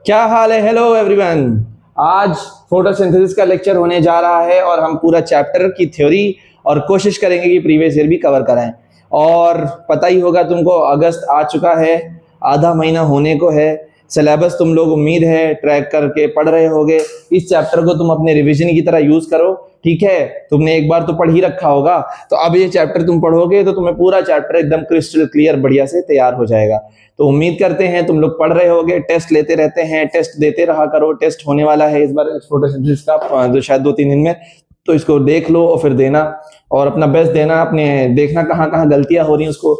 क्या हाल है? Hello everyone. आज फोटोसिंथेसिस का लेक्चर होने जा रहा है और हम पूरा चैप्टर की थ्योरी और कोशिश करेंगे कि प्रीवियस ईयर भी कवर कराएं। और पता ही होगा तुमको, अगस्त आ चुका है, आधा महीना होने को है। सिलेबस तुम लोग उम्मीद है ट्रैक करके पढ़ रहे होगे। इस चैप्टर को तुम अपने रिवीजन की तरह यूज करो, ठीक है? तुमने एक बार तो पढ़ ही रखा होगा, तो अब ये चैप्टर तुम पढ़ोगे तो तुम्हें पूरा चैप्टर एकदम क्रिस्टल क्लियर बढ़िया से तैयार हो जाएगा। तो उम्मीद करते हैं तुम लोग पढ़ रहे होगे, टेस्ट लेते रहते हैं, टेस्ट देते रहा करो। टेस्ट होने वाला है इस बार फोटोसिंथेसिस का, जो शायद 2-3 दिन में, तो इसको देख लो और फिर देना और अपना बेस्ट देना। अपने देखना कहाँ कहाँ गलतियां हो रही हैं उसको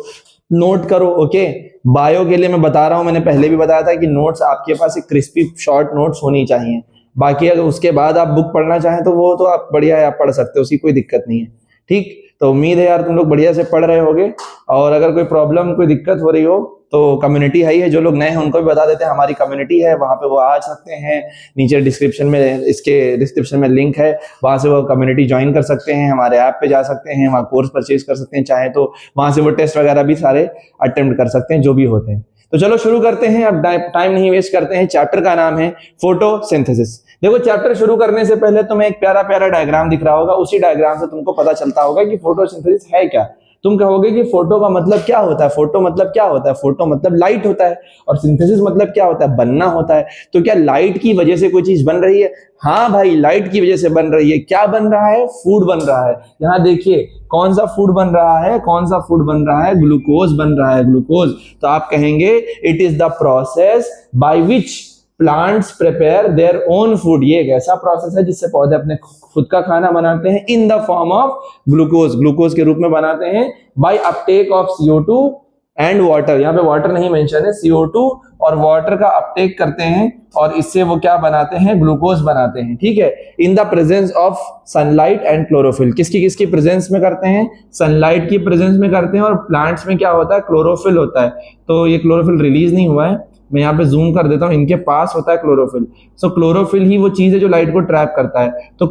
नोट करो, ओके? बायो के लिए मैं बता रहा हूं, मैंने पहले भी बताया था कि नोट्स आपके पास एक क्रिस्पी शॉर्ट नोट्स होनी चाहिए। बाकी अगर उसके बाद आप बुक पढ़ना चाहें तो वो तो आप बढ़िया है, आप पढ़ सकते हो, उसकी कोई दिक्कत नहीं है, ठीक? तो उम्मीद है यार तुम लोग बढ़िया से पढ़ रहे होगे। और अगर कोई प्रॉब्लम, कोई दिक्कत हो रही हो तो कम्युनिटी है, जो लोग नए हैं उनको भी बता देते हैं, हमारी कम्युनिटी है, वहां पे वो आ सकते हैं। नीचे डिस्क्रिप्शन में, इसके डिस्क्रिप्शन में लिंक है, वहां से वो कम्युनिटी ज्वाइन कर सकते हैं, हमारे ऐप पे जा सकते हैं, वहां कोर्स परचेज कर सकते हैं चाहे तो, वहां से वो टेस्ट वगैरह भी सारे अटेम्प्ट कर सकते हैं जो भी होते हैं। तो चलो शुरू करते हैं, अब टाइम नहीं वेस्ट करते हैं। चैप्टर का नाम है फोटोसिंथेसिस। देखो, चैप्टर शुरू करने से पहले तुम्हें एक प्यारा प्यारा डायग्राम दिख रहा होगा, उसी डायग्राम से तुमको पता चलता होगा कि फोटोसिंथेसिस है क्या। तुम कहोगे कि फोटो का मतलब क्या होता है? फोटो मतलब क्या होता है? फोटो मतलब लाइट होता है। और सिंथेसिस मतलब क्या होता है? बनना होता है। तो क्या लाइट की वजह से कोई चीज बन रही है? हाँ भाई, लाइट की वजह से बन रही है। क्या बन रहा है? फूड बन रहा है। यहाँ देखिए कौन सा फूड बन रहा है, कौन सा फूड बन रहा है? ग्लूकोज बन रहा है, ग्लूकोज। तो आप कहेंगे it is the process by which plants prepare their own food. ये एक ऐसा प्रोसेस है जिससे पौधे अपने खुद का खाना बनाते हैं in the form of glucose, glucose के रूप में बनाते हैं by uptake of CO2 and water. यहाँ पे वाटर नहीं मेंशन है, CO2 और वाटर का अपटेक करते हैं और इससे वो क्या बनाते हैं? ग्लूकोज बनाते हैं, ठीक है? इन the presence of sunlight and chlorophyll. किसकी किसकी प्रेजेंस में करते हैं? सनलाइट की प्रेजेंस में करते हैं। और प्लांट्स में क्या होता है? क्लोरोफिल होता है। तो ये क्लोरोफिल रिलीज नहीं हुआ है, मैं यहाँ पे जूम कर देता हूँ, इनके पास होता है क्लोरोफिल। सो क्लोरोफिल ही वो चीज है जो लाइट को ट्रैप करता है। तो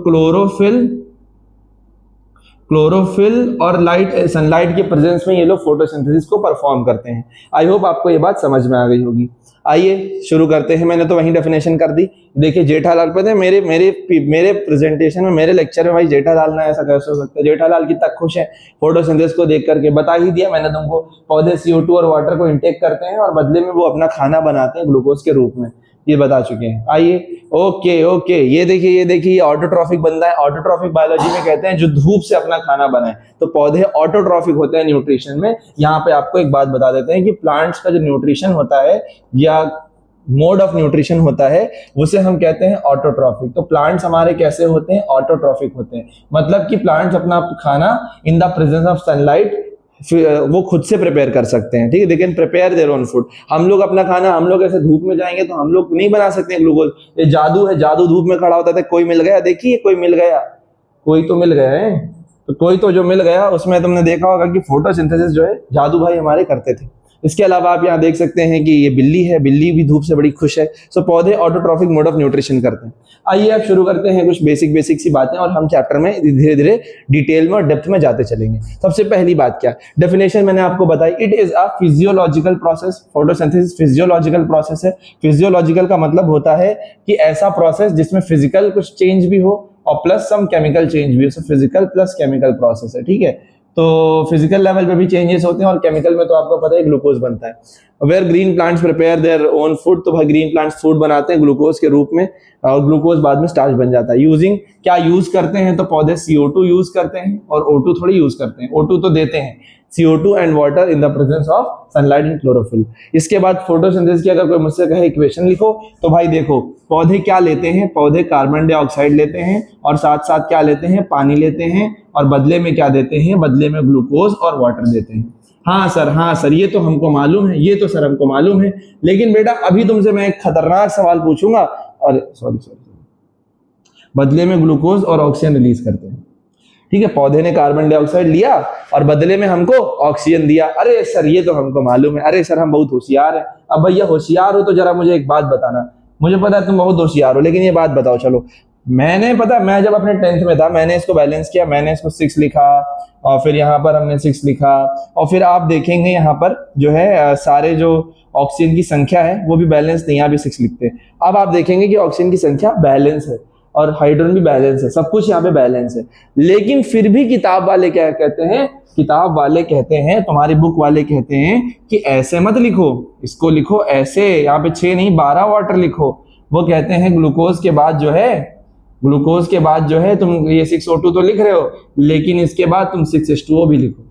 क्लोरोफिल और लाइट, सनलाइट के प्रेजेंस में ये लोग फोटोसिंथेसिस को परफॉर्म करते हैं। आई होप आपको ये बात समझ में आ गई होगी। आइए शुरू करते हैं। मैंने तो वहीं डेफिनेशन कर दी। देखिए जेठालाल, पता है मेरे प्रेजेंटेशन में, मेरे लेक्चर में भाई जेठालाल ना ऐसा कैसे हो सकता है? जेठालाल कितना खुश है फोटोसिंथेसिस को देख करके। बता ही दिया मैंने तुमको, पौधे CO2 और वाटर को इंटेक करते हैं और बदले में वो अपना खाना बनाते हैं ग्लूकोज के रूप में, ये बता चुके हैं। आइए, ओके, ये देखिए ऑटोट्रॉफिक बंदा है। ऑटोट्रॉफिक बायोलॉजी में कहते हैं जो धूप से अपना खाना बनाए। तो पौधे ऑटोट्रॉफिक होते हैं न्यूट्रिशन में। यहाँ पे आपको एक बात बता देते हैं कि प्लांट्स का जो न्यूट्रिशन होता है या मोड ऑफ न्यूट्रिशन होता है, उसे हम कहते हैं ऑटोट्रॉफिक। तो प्लांट्स हमारे कैसे होते हैं? ऑटोट्रॉफिक होते हैं। मतलब कि प्लांट्स अपना खाना इन द प्रेजेंस ऑफ सनलाइट वो खुद से प्रिपेयर कर सकते हैं, ठीक है? They can prepare their own food. हम लोग अपना खाना, हम लोग ऐसे धूप में जाएंगे तो हम लोग नहीं बना सकते हैं ग्लूकोज। ये जादू है, जादू धूप में खड़ा होता था, कोई मिल गया, देखिए कोई मिल गया, कोई तो मिल गया है। तो कोई तो जो मिल गया उसमें तुमने देखा होगा कि फोटोसिंथेसिस जो है जादू भाई हमारे करते थे। इसके अलावा आप यहाँ देख सकते हैं कि ये बिल्ली है, बिल्ली भी धूप से बड़ी खुश है। सो पौधे ऑटोट्रॉफिक मोड ऑफ न्यूट्रिशन करते हैं। आइए अब शुरू करते हैं कुछ बेसिक सी बातें और हम चैप्टर में धीरे धीरे डिटेल में और डेप्थ में जाते चलेंगे। सबसे पहली बात क्या? डेफिनेशन मैंने आपको बताई, it is a physiological process. Photosynthesis physiological process है। फिजियोलॉजिकल का मतलब होता है कि ऐसा प्रोसेस जिसमें फिजिकल कुछ चेंज भी हो और प्लस सम केमिकल चेंज भी हो। So physical plus chemical process है, ठीक है? तो फिजिकल लेवल पे भी चेंजेस होते हैं और केमिकल में तो आपको पता है ग्लूकोज बनता है। Where green plants prepare their own food, तो भाई ग्रीन प्लांट्स फूड बनाते हैं ग्लूकोज के रूप में और ग्लूकोज बाद में स्टार्च बन जाता है। यूजिंग, क्या यूज करते हैं? तो पौधे CO2 यूज करते हैं और O2 थोड़ी यूज करते हैं। O2 तो देते हैं, CO2 and water in the presence of sunlight and chlorophyll. इसके बाद फोटोसिंथेसिस की अगर कोई मुझसे कहे इक्वेशन लिखो, तो भाई देखो पौधे क्या लेते हैं? पौधे कार्बन डाइऑक्साइड लेते हैं और साथ साथ क्या लेते हैं? पानी लेते हैं। और बदले में क्या देते हैं? बदले में ग्लूकोज और वाटर देते हैं। हाँ सर, ये तो हमको मालूम है, ये तो सर हमको मालूम है। लेकिन बेटा अभी तुमसे मैं एक खतरनाक सवाल पूछूंगा। और सॉरी, बदले में ग्लूकोज और ऑक्सीजन रिलीज करते हैं, ठीक है? पौधे ने कार्बन डाइऑक्साइड लिया और बदले में हमको ऑक्सीजन दिया। अरे सर ये तो हमको मालूम है, अरे सर हम बहुत होशियार हैं। अब भैया होशियार हो तो जरा मुझे एक बात बताना। मुझे पता है तुम बहुत होशियार हो, लेकिन ये बात बताओ, चलो मैंने पता, मैं जब अपने 10th में था मैंने इसको बैलेंस किया, मैंने इसको 6 लिखा और फिर यहाँ पर हमने 6 लिखा और फिर आप देखेंगे यहाँ पर जो है सारे जो ऑक्सीजन की संख्या है वो भी बैलेंस नहीं, यहाँ भी 6 लिखते हैं। अब आप देखेंगे कि ऑक्सीजन की संख्या बैलेंस है और हाइड्रोजन भी बैलेंस है, सब कुछ यहाँ पे बैलेंस है। लेकिन फिर भी किताब वाले क्या कहते हैं, किताब वाले कहते हैं, तुम्हारी बुक वाले कहते हैं कि ऐसे मत लिखो, इसको लिखो ऐसे, यहाँ पे 6 नहीं 12 वाटर लिखो। वो कहते हैं ग्लूकोज के बाद जो है, ग्लूकोज के बाद जो है तुम ये 6O2 तो लिख रहे हो, लेकिन इसके बाद तुम 6H2O भी लिखो।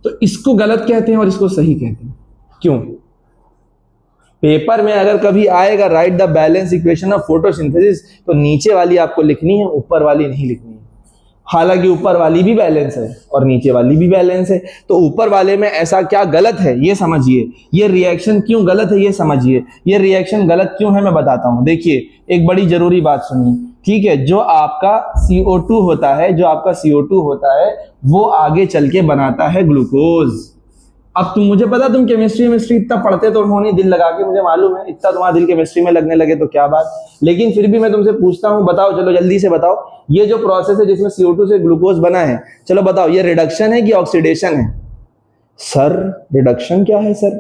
तो इसको गलत कहते हैं और इसको सही कहते हैं। क्यों? पेपर में अगर कभी आएगा right the balance equation of photosynthesis, तो नीचे वाली आपको लिखनी है, ऊपर वाली नहीं लिखनी है। हालांकि ऊपर वाली भी बैलेंस है और नीचे वाली भी बैलेंस है, तो ऊपर वाले में ऐसा क्या गलत है ये समझिए, ये रिएक्शन क्यों गलत है ये समझिए। ये रिएक्शन गलत क्यों है मैं बताता हूं। देखिए एक बड़ी जरूरी बात सुनिए, ठीक है। जो आपका CO2 होता है, जो आपका CO2 होता है वो आगे चल के बनाता है ग्लूकोज। अब तुम, मुझे पता तुम केमिस्ट्री इतना पढ़ते तो हो नहीं दिल लगा के, मुझे मालूम है इतना तुम्हारा दिल केमिस्ट्री में लगने लगे तो क्या बात, लेकिन फिर भी मैं तुमसे पूछता हूं, बताओ चलो जल्दी से बताओ, ये जो प्रोसेस है जिसमें CO2 से ग्लूकोज बना है, चलो बताओ ये रिडक्शन है कि ऑक्सीडेशन है? सर रिडक्शन क्या है सर,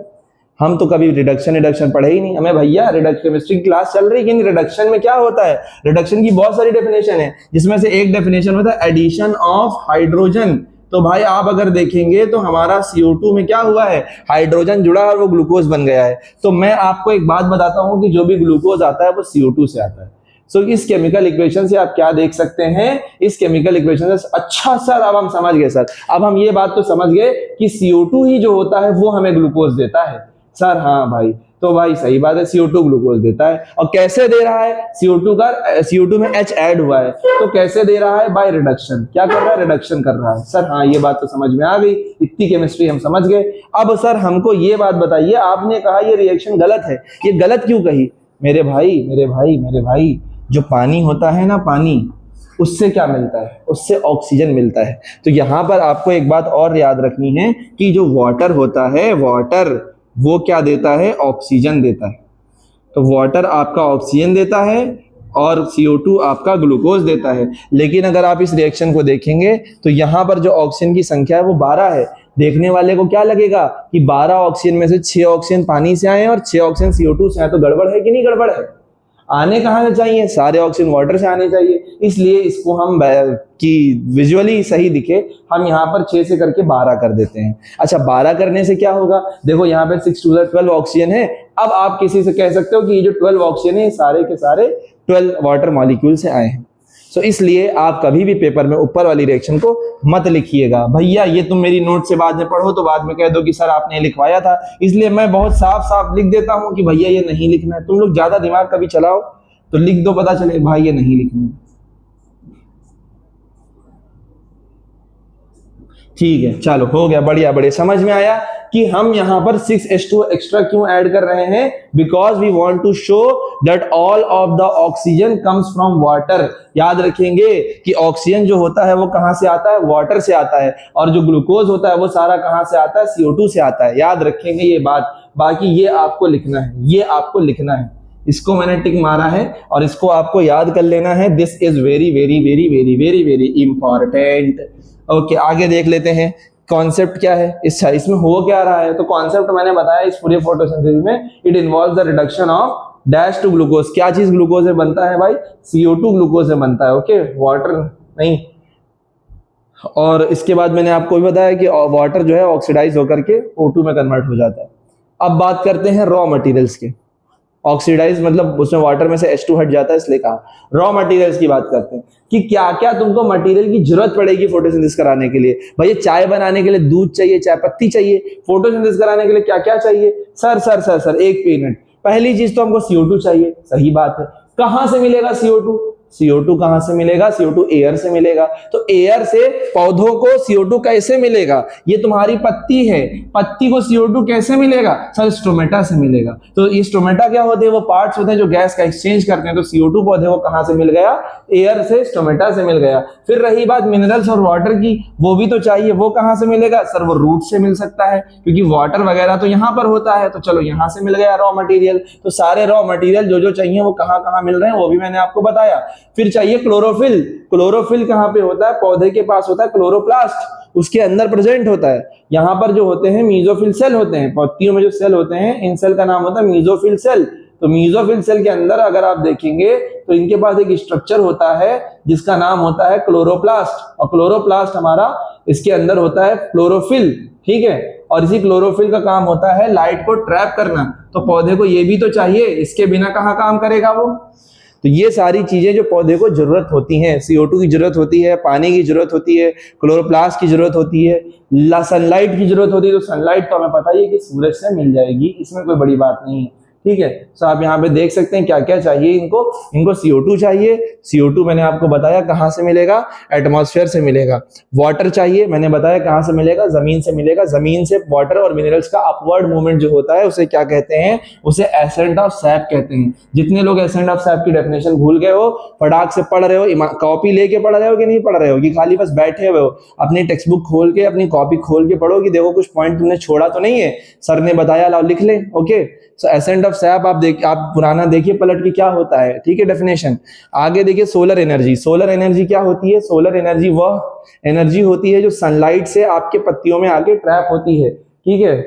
हम तो कभी रिडक्शन पढ़े ही नहीं, हमें भैया केमिस्ट्री की क्लास चल रही है कि रिडक्शन में क्या होता है। रिडक्शन की बहुत सारी डेफिनेशन है, जिसमें से एक डेफिनेशन होता है एडिशन ऑफ हाइड्रोजन। तो भाई आप अगर देखेंगे तो हमारा CO2 में क्या हुआ है, हाइड्रोजन जुड़ा और वो ग्लूकोज बन गया है। तो मैं आपको एक बात बताता हूं कि जो भी ग्लूकोज आता है वो CO2 से आता है। सो इस केमिकल इक्वेशन से आप क्या देख सकते हैं, इस केमिकल इक्वेशन से, अच्छा सर अब हम समझ गए सर, अब हम ये बात तो समझ गए कि CO2 ही जो होता है वो हमें ग्लूकोज देता है। सर हाँ भाई, तो भाई सही बात है, CO2 ग्लूकोज देता है। और कैसे दे रहा है, CO2 में H ऐड हुआ है, तो कैसे दे रहा है, बाय रिडक्शन। क्या कर रहा है, रिडक्शन कर रहा है। सर हाँ ये बात तो समझ में आ गई, इतनी केमिस्ट्री हम समझ गए। अब सर हमको ये बात बताइए, आपने कहा ये रिएक्शन गलत है, ये गलत क्यों कही? मेरे भाई जो पानी होता है ना, पानी, उससे क्या मिलता है, उससे ऑक्सीजन मिलता है। तो यहां पर आपको एक बात और याद रखनी है कि जो वाटर होता है, वाटर वो क्या देता है, ऑक्सीजन देता है। तो वाटर आपका ऑक्सीजन देता है और CO2 आपका ग्लूकोज देता है। लेकिन अगर आप इस रिएक्शन को देखेंगे तो यहाँ पर जो ऑक्सीजन की संख्या है वो 12 है। देखने वाले को क्या लगेगा कि 12 ऑक्सीजन में से 6 ऑक्सीजन पानी से आए और 6 ऑक्सीजन CO2 से आए, तो गड़बड़ है कि नहीं गड़बड़ है? आने कहाँ से चाहिए, सारे ऑक्सीजन वाटर से आने चाहिए। इसलिए इसको हम कि विजुअली सही दिखे, हम यहाँ पर 6 से करके 12 कर देते हैं। अच्छा 12 करने से क्या होगा, देखो यहाँ पे 6 2 12 ऑक्सीजन है। अब आप किसी से कह सकते हो कि ये जो 12 ऑक्सीजन है सारे के सारे 12 वाटर मॉलिक्यूल से आए हैं। सो इसलिए आप कभी भी पेपर में ऊपर वाली रिएक्शन को मत लिखिएगा। भैया ये तुम मेरी नोट से बाद में पढ़ो तो बाद में कह दो कि सर आपने लिखवाया था, इसलिए मैं बहुत साफ साफ लिख देता हूं कि भैया ये नहीं लिखना है। तुम लोग ज्यादा दिमाग कभी चलाओ तो लिख दो, पता चले भाई ये नहीं लिखना है। ठीक है चलो हो गया, बढ़िया बढ़िया, समझ में आया कि हम यहां पर 6H2 एक्स्ट्रा क्यों ऐड कर रहे हैं, because we want to show that all of the oxygen comes from water. याद रखेंगे कि ऑक्सीजन जो होता है वो कहां से आता है, वाटर से आता है, और जो ग्लूकोज होता है वो सारा कहां से आता है, CO2 से आता है। याद रखेंगे ये बात। बाकी ये आपको लिखना है, ये आपको लिखना है, इसको मैंने टिक मारा है और इसको आपको याद कर लेना है। This is very very very very very very important. Okay आगे देख लेते हैं कॉन्सेप्ट क्या है, इसमें हो क्या रहा है। तो कॉन्सेप्ट मैंने बताया इस पूरे फोटोसिंथेसिस में, it involves the reduction of dash to glucose. क्या चीज ग्लूकोज से बनता है भाई, CO2 ग्लूकोज से बनता है। ओके वाटर नहीं। और इसके बाद मैंने आपको भी बताया कि वाटर जो है ऑक्सीडाइज होकर के O2 में कन्वर्ट हो जाता है। अब बात करते हैं रॉ मटेरियल्स के। ऑक्सीडाइज मतलब उसमें वाटर में से H2 हट जाता है, इसलिए कहा रॉ मटेरियल्स की बात करते हैं कि क्या क्या तुमको मटेरियल की जरूरत पड़ेगी फोटोसिंथेसिस कराने के लिए। भाई चाय बनाने के लिए दूध चाहिए, चाय पत्ती चाहिए, फोटोसिंथेसिस कराने के लिए क्या क्या चाहिए। सर एक मिनट, पहली चीज तो हमको CO2 चाहिए, सही बात है। कहां से मिलेगा CO2 कहां से मिलेगा, CO2 एयर से मिलेगा। तो एयर से पौधों को CO2 कैसे मिलेगा, ये तुम्हारी पत्ती है, पत्ती को CO2 कैसे मिलेगा, सर स्टोमेटा से मिलेगा। तो ये स्टोमेटा क्या होते हैं, वो पार्ट्स होते हैं जो गैस का एक्सचेंज करते हैं। तो CO2 पौधे को कहां से मिल गया, एयर से, स्टोमेटा से मिल गया। फिर रही बात मिनरल्स और वाटर की, वो भी तो चाहिए, वो कहां से मिलेगा, सर वो रूट से मिल सकता है, क्योंकि वाटर वगैरह तो यहां पर होता है। तो चलो यहां से मिल गया रॉ मटेरियल। तो सारे रॉ मटेरियल जो जो चाहिए वो कहां कहां मिल रहे हैं वो भी मैंने आपको बताया। फिर चाहिए क्लोरोफिल। क्लोरोफिल कहाँ पे होता है? पौधे के पास होता है क्लोरोप्लास्ट, उसके अंदर प्रेजेंट होता है। यहाँ पर जो होते हैं मीजोफिल सेल होते हैं, पत्तियों में जो सेल होते हैं इन सेल का नाम होता है मीजोफिल सेल। तो मीजोफिल सेल के अंदर अगर आप देखेंगे तो इनके पास एक स्ट्रक्चर होता है जिसका नाम होता है क्लोरोप्लास्ट, और क्लोरोप्लास्ट हमारा इसके अंदर होता है क्लोरोफिल, ठीक है। और इसी क्लोरोफिल का काम होता है लाइट को ट्रैप करना। तो पौधे को ये भी तो चाहिए, इसके बिना कहाँ काम करेगा वो। तो ये सारी चीजें जो पौधे को जरूरत होती हैं, CO2 की जरूरत होती है, पानी की जरूरत होती है, क्लोरोप्लास्ट की जरूरत होती है, सनलाइट की जरूरत होती है। तो सनलाइट तो हमें पता ही है कि सूरज से मिल जाएगी, इसमें कोई बड़ी बात नहीं है, ठीक है। तो आप यहाँ पे देख सकते हैं क्या क्या चाहिए इनको। इनको CO2 चाहिए, CO2 मैंने आपको बताया कहाँ से मिलेगा, एटमॉस्फेयर से मिलेगा। वाटर चाहिए, मैंने बताया कहाँ से मिलेगा, जमीन से मिलेगा। जमीन से वाटर और मिनरल्स का अपवर्ड मूवमेंट जो होता है उसे क्या कहते हैं, उसे एसेंट ऑफ सैप कहते हैं। जितने लोग एसेंट ऑफ सैप की डेफिनेशन भूल गए हो, फटाक से पढ़ रहे हो, कॉपी लेके पढ़ रहे हो कि नहीं पढ़ रहे हो, कि खाली बस बैठे हुए हो, अपनी टेक्स्ट बुक खोल के अपनी कॉपी खोल के पढ़ो कि देखो कुछ पॉइंट तुमने छोड़ा तो नहीं है, सर ने बताया लाओ लिख ले। Okay, so ascent of SAP आप पुराना देखिए पलट के क्या होता है, ठीक है, डेफिनेशन। आगे देखिए सोलर एनर्जी। सोलर एनर्जी क्या होती है? सोलर एनर्जी वह एनर्जी होती है जो सनलाइट से आपके पत्तियों में आके ट्रैप होती है, ठीक है।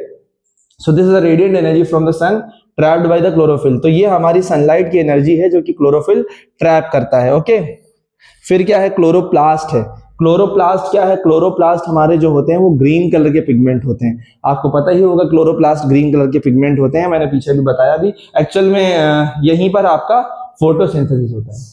So this is the radiant energy from the sun trapped by the chlorophyll. तो ये हमारी सनलाइट की एनर्जी है जो कि क्लोरोफिल ट्रैप करता है, ओके। फिर क्या है? क्लोरोप्लास्ट है। क्लोरोप्लास्ट क्या है? क्लोरोप्लास्ट हमारे जो होते हैं वो ग्रीन कलर के पिगमेंट होते हैं। आपको पता ही होगा क्लोरोप्लास्ट ग्रीन कलर के पिगमेंट होते हैं, मैंने पीछे भी बताया भी। एक्चुअल में यहीं पर आपका फोटोसिंथेसिस होता है,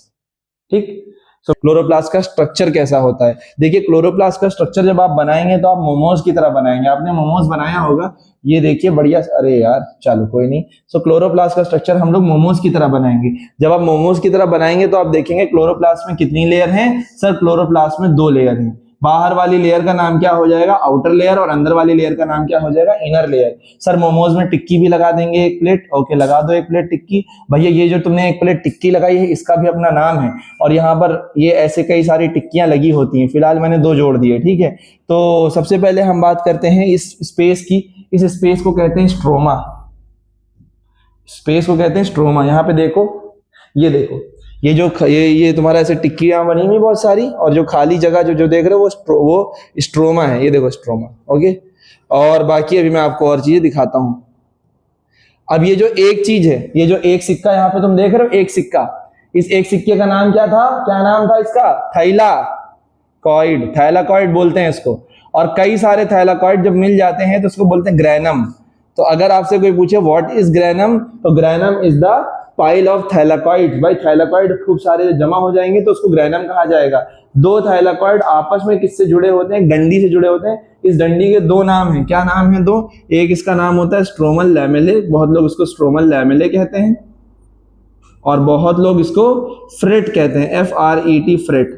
ठीक। सो क्लोरोप्लास्ट का स्ट्रक्चर कैसा होता है? देखिए क्लोरोप्लास्ट का स्ट्रक्चर जब आप बनाएंगे तो आप मोमोज की तरह बनाएंगे। आपने मोमोज बनाया होगा, ये देखिए बढ़िया। अरे यार चलो कोई नहीं। सो क्लोरोप्लास्ट का स्ट्रक्चर हम लोग मोमोज की तरह बनाएंगे। जब आप मोमोज की तरह बनाएंगे तो आप देखेंगे क्लोरोप्लास्ट में कितनी लेयर हैं? सर क्लोरोप्लास्ट में 2 लेयर हैं। बाहर वाली लेयर का नाम क्या हो जाएगा? आउटर लेयर, और अंदर वाली लेयर का नाम क्या हो जाएगा? Inner layer. सर मोमोज में टिक्की भी लगा देंगे 1 प्लेट, ओके लगा दो 1 प्लेट टिक्की। भैया ये जो तुमने 1 प्लेट टिक्की लगाई है इसका भी अपना नाम है, और यहाँ पर ये ऐसे कई सारी टिक्कियां लगी होती हैं। फिलहाल मैंने 2 जोड़ दिए, ठीक है। तो सबसे पहले हम बात करते हैं इस स्पेस की। इस स्पेस को कहते हैं स्ट्रोमा। स्पेस को कहते हैं स्ट्रोमा। यहाँ पे देखो, ये देखो, ये जो ये तुम्हारा ऐसे टिक्कियां बनी हुई बहुत सारी, और जो खाली जगह जो देख रहे हो वो स्ट्रोमा है। ये देखो स्ट्रोमा, ओके। और बाकी अभी मैं आपको और चीजें दिखाता हूं। अब ये जो एक चीज है, ये जो एक सिक्का यहाँ पे तुम देख रहे हो, एक सिक्का, इस एक सिक्के का नाम क्या था? क्या नाम था इसका? थाइलाकॉइड। थाइलाकॉइड बोलते हैं इसको। और कई सारे थाइलाकॉइड जब मिल जाते हैं तो उसको बोलते हैं ग्रैनम। तो अगर आपसे कोई पूछे व्हाट इज ग्रैनम, तो granum is the pile of thylakoid. भाई थाइलाकॉइड खूब सारे जमा हो जाएंगे तो उसको ग्रैनम कहा जाएगा। 2 थाइलाकॉइड आपस में किससे जुड़े होते हैं? डंडी से जुड़े होते हैं। इस डंडी के 2 नाम हैं। क्या नाम है 2? एक इसका नाम होता है स्ट्रोमल लैमेले, बहुत लोग इसको स्ट्रोमल लैमेले कहते हैं, और बहुत लोग इसको फ्रेट कहते हैं, FRET, फ्रेट।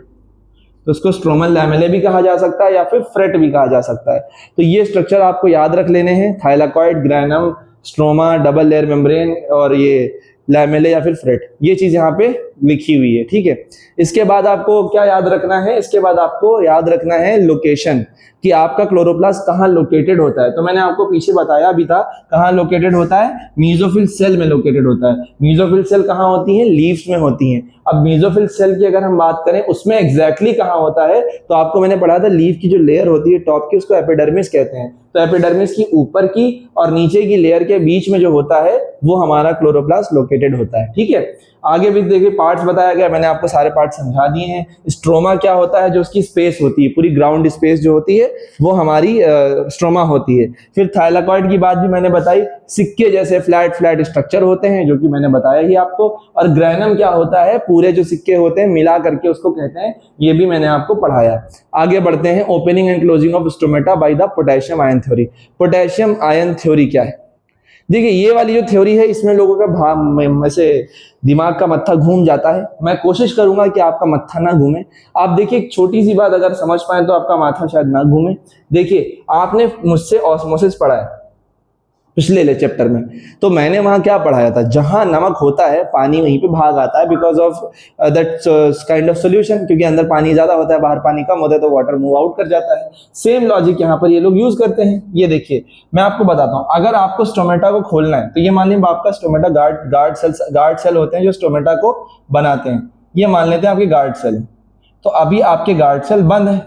तो इसको स्ट्रोमल लैमेले भी कहा जा सकता है या फिर फ्रेट भी कहा जा सकता है। तो ये स्ट्रक्चर आपको याद रख लेने हैं, thylakoid, granum, stroma, double layer membrane, और ये लैमेले या फिर फ्रेट। ये चीज यहाँ पे लिखी हुई है, ठीक है। इसके बाद आपको क्या याद रखना है? इसके बाद आपको याद रखना है लोकेशन, कि आपका क्लोरोप्लास्ट कहाँ लोकेटेड होता है। तो मैंने आपको पीछे बताया भी था कहाँ लोकेटेड होता है, मीजोफिल सेल में लोकेटेड होता है। मीजोफिल सेल कहाँ होती है? लीव्स में होती हैं। अब मीजोफिल सेल की अगर हम बात करें उसमें एग्जैक्टली कहाँ होता है, तो आपको मैंने पढ़ा था लीफ की जो लेयर होती है टॉप की, उसको एपिडर्मिस कहते हैं। तो एपिडर्मिस की ऊपर की और नीचे की लेयर के बीच में जो होता है वो हमारा क्लोरोप्लास्ट लोकेटेड होता है, ठीक है। आगे भी देखिए पार्ट्स बताया गया, मैंने आपको सारे पार्ट्स समझा दिए हैं। स्ट्रोमा क्या होता है? जो उसकी स्पेस होती है, पूरी ग्राउंड स्पेस जो होती है वो हमारी स्ट्रोमा होती है। फिर थाइलाकॉइड की बात भी मैंने बताई, सिक्के जैसे फ्लैट फ्लैट स्ट्रक्चर होते हैं जो कि मैंने बताया ही आपको। और ग्रैनम क्या होता है? पूरे जो सिक्के होते हैं मिला करके उसको कहते हैं, ये भी मैंने आपको पढ़ाया। आगे बढ़ते हैं, opening and closing of stomata by the potassium ion theory. Potassium ion theory क्या है? देखिए ये वाली जो थ्योरी है इसमें लोगों का वैसे दिमाग का मत्था घूम जाता है। मैं कोशिश करूंगा कि आपका मत्था ना घूमे। आप देखिए एक छोटी सी बात अगर समझ पाए तो आपका माथा शायद ना घूमे। देखिए आपने मुझसे ऑस्मोसिस पढ़ा है पिछले चैप्टर में, तो मैंने वहां क्या पढ़ाया था? जहां नमक होता है पानी वहीं पे भाग आता है, because of that kind of solution, क्योंकि अंदर पानी ज्यादा होता है बाहर पानी कम होता है तो वाटर मूव आउट कर जाता है। सेम लॉजिक यहाँ पर ये लोग यूज करते हैं। ये देखिए मैं आपको बताता हूँ, अगर आपको स्टोमेटा को खोलना है तो ये मान लीजिए आपका स्टोमेटा गार्ड सेल होते हैं जो स्टोमेटा को बनाते हैं। ये मान लेते हैं आपके गार्ड सेल है। तो अभी आपके गार्ड सेल बंद है,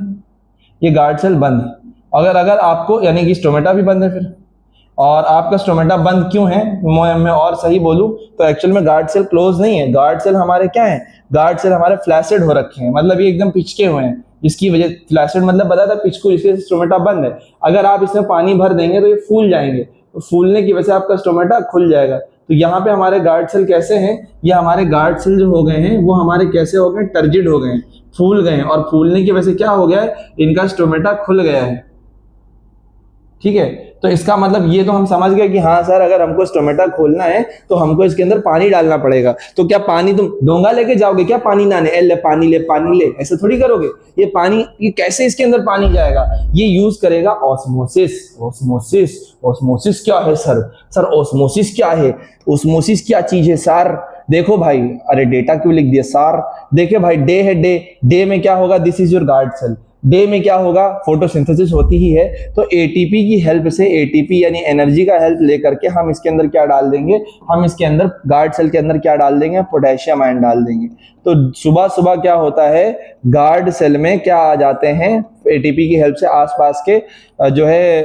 ये गार्ड सेल बंद है। अगर अगर आपको यानी कि स्टोमेटा भी बंद है फिर, और आपका स्टोमेटा बंद क्यों है, मैं और सही बोलूं तो एक्चुअल में गार्ड सेल क्लोज नहीं है। गार्ड सेल हमारे क्या है, गार्ड सेल हमारे फ्लैसिड हो रखे हैं, मतलब ये एकदम पिचके हुए हैं, जिसकी वजह फ्लैसिड मतलब पता था पिचकू, इसके स्टोमेटा बंद है। अगर आप इसमें पानी भर देंगे तो ये फूल जाएंगे, तो फूलने की वजह से आपका स्टोमेटा खुल जाएगा। तो यहाँ पे हमारे गार्ड सेल कैसे हैं, ये हमारे गार्ड सेल जो हो गए हैं वो हमारे कैसे हो गए, टर्जिड हो गए, फूल गए, और फूलने की वजह से क्या हो गया है, इनका स्टोमेटा खुल गया है। ठीक है, तो इसका मतलब ये तो हम समझ गए कि हाँ सर अगर हमको स्टोमेटा खोलना है तो हमको इसके अंदर पानी डालना पड़ेगा। तो क्या पानी तुम डोंगा लेके जाओगे क्या पानी लाने, ले पानी ले पानी ले, ऐसे थोड़ी करोगे। ये पानी, ये कैसे इसके अंदर पानी जाएगा, ये यूज करेगा ऑस्मोसिस। ऑस्मोसिस, ऑस्मोसिस क्या है सर, सर ऑस्मोसिस क्या है, ऑस्मोसिस क्या चीज है सर। देखो भाई, अरे डेटा क्यों लिख दिया सर। देखिए भाई, डे है, डे में क्या होगा, this is your guard cell. Day में क्या होगा, फोटोसिंथेसिस होती ही है। तो एटीपी की हेल्प से, एटीपी यानी एनर्जी का हेल्प लेकर के हम इसके अंदर क्या डाल देंगे, हम इसके अंदर गार्ड सेल के अंदर क्या डाल देंगे, पोटेशियम आयन डाल देंगे। तो सुबह सुबह क्या होता है, गार्ड सेल में क्या आ जाते हैं, एटीपी की हेल्प से आसपास के जो है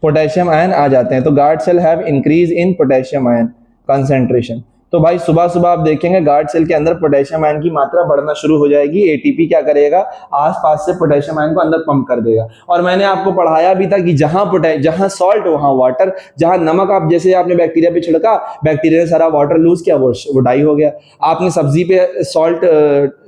पोटेशियम आयन आ जाते हैं। तो guard cell have increase in potassium ion concentration. तो भाई सुबह सुबह आप देखेंगे गार्ड सेल के अंदर पोटेशियम आयन की मात्रा बढ़ना शुरू हो जाएगी। एटीपी क्या करेगा, आसपास से पोटेशियम आयन को अंदर पंप कर देगा। और मैंने आपको पढ़ाया भी था कि जहां सॉल्ट वहां वाटर, जहां नमक, आप जैसे आपने बैक्टीरिया पे छिड़का, बैक्टीरिया ने सारा वाटर लूज किया, वो डाई हो गया। आपने सब्जी पे सॉल्ट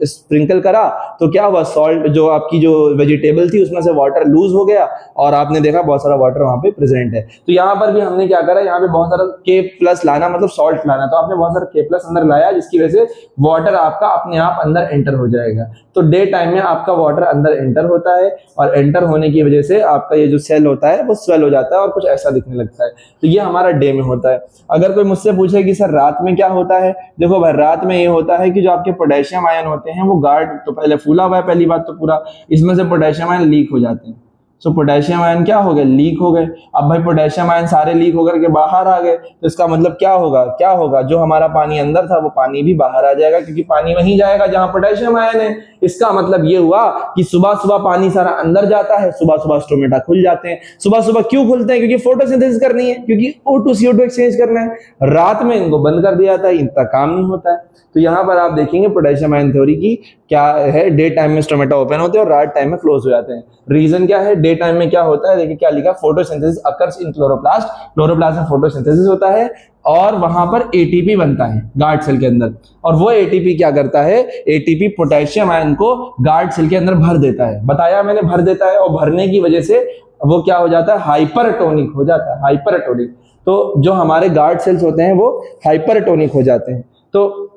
स्प्रिंकल करा तो क्या हुआ, सॉल्ट जो आपकी जो वेजिटेबल थी उसमें से वाटर लूज हो गया, और आपने देखा बहुत सारा वाटर वहां पे प्रेजेंट है। तो यहाँ पर भी हमने क्या करा, यहाँ पे बहुत सारा K+ लाना, मतलब सॉल्ट लाना, तो आपने बहुत सारा K+ अंदर लाया, जिसकी वजह से वाटर आपका अपने आप अंदर एंटर हो जाएगा। तो डे टाइम में आपका वाटर अंदर एंटर होता है, और एंटर होने की वजह से आपका ये जो सेल होता है वो स्वेल हो जाता है और कुछ ऐसा दिखने लगता है। तो ये हमारा डे में होता है। अगर कोई मुझसे पूछे कि सर रात में क्या होता है, देखो भाई रात में ये होता है कि जो आपके पोटेशियम आयन होते हैं वो गार्ड तो पहले फूला हुआ है, पहली बात तो पूरा, इसमें से पोटेशियम आयन लीक हो जाते हैं। सो पोटेशियम आयन क्या हो गए, लीक हो गए। अब भाई पोटेशियम आयन सारे लीक होकर के बाहर आ गए, तो इसका मतलब क्या होगा, जो हमारा पानी अंदर था वो पानी भी बाहर आ जाएगा, क्योंकि पानी वहीं जाएगा जहां पोटेशियम आयन है। इसका मतलब ये हुआ कि सुबह सुबह पानी सारा अंदर जाता है, सुबह सुबह स्टोमेटा खुल जाते हैं। सुबह सुबह क्यों खुलते हैं, क्योंकि फोटोसिंथेसिस करनी है, क्योंकि O2 CO2 एक्सचेंज करना है। रात में इनको बंद कर दिया जाता है, इतना काम नहीं होता है। तो यहाँ पर आप देखेंगे पोटेशियम आयन थ्योरी की क्या है, डे टाइम में स्टोमेटा ओपन होते हैं और रात टाइम में क्लोज हो जाते हैं। रीजन क्या है, डे टाइम में क्या होता है, देखिए क्या लिखा, photosynthesis occurs in chloroplast. Chloroplast में फोटोसिंथेसिस होता है और वहां पर एटीपी बनता है गार्ड सेल के अंदर, और वो एटीपी क्या करता है, एटीपी पोटेशियम आयन को गार्ड सेल के अंदर भर देता है। बताया मैंने, भर देता है, और भरने की वजह से वो क्या हो जाता है, हाइपरटोनिक हो जाता है, हाइपरटोनिक। तो जो हमारे गार्ड सेल्स होते हैं वो हाइपरटोनिक हो जाते हैं। तो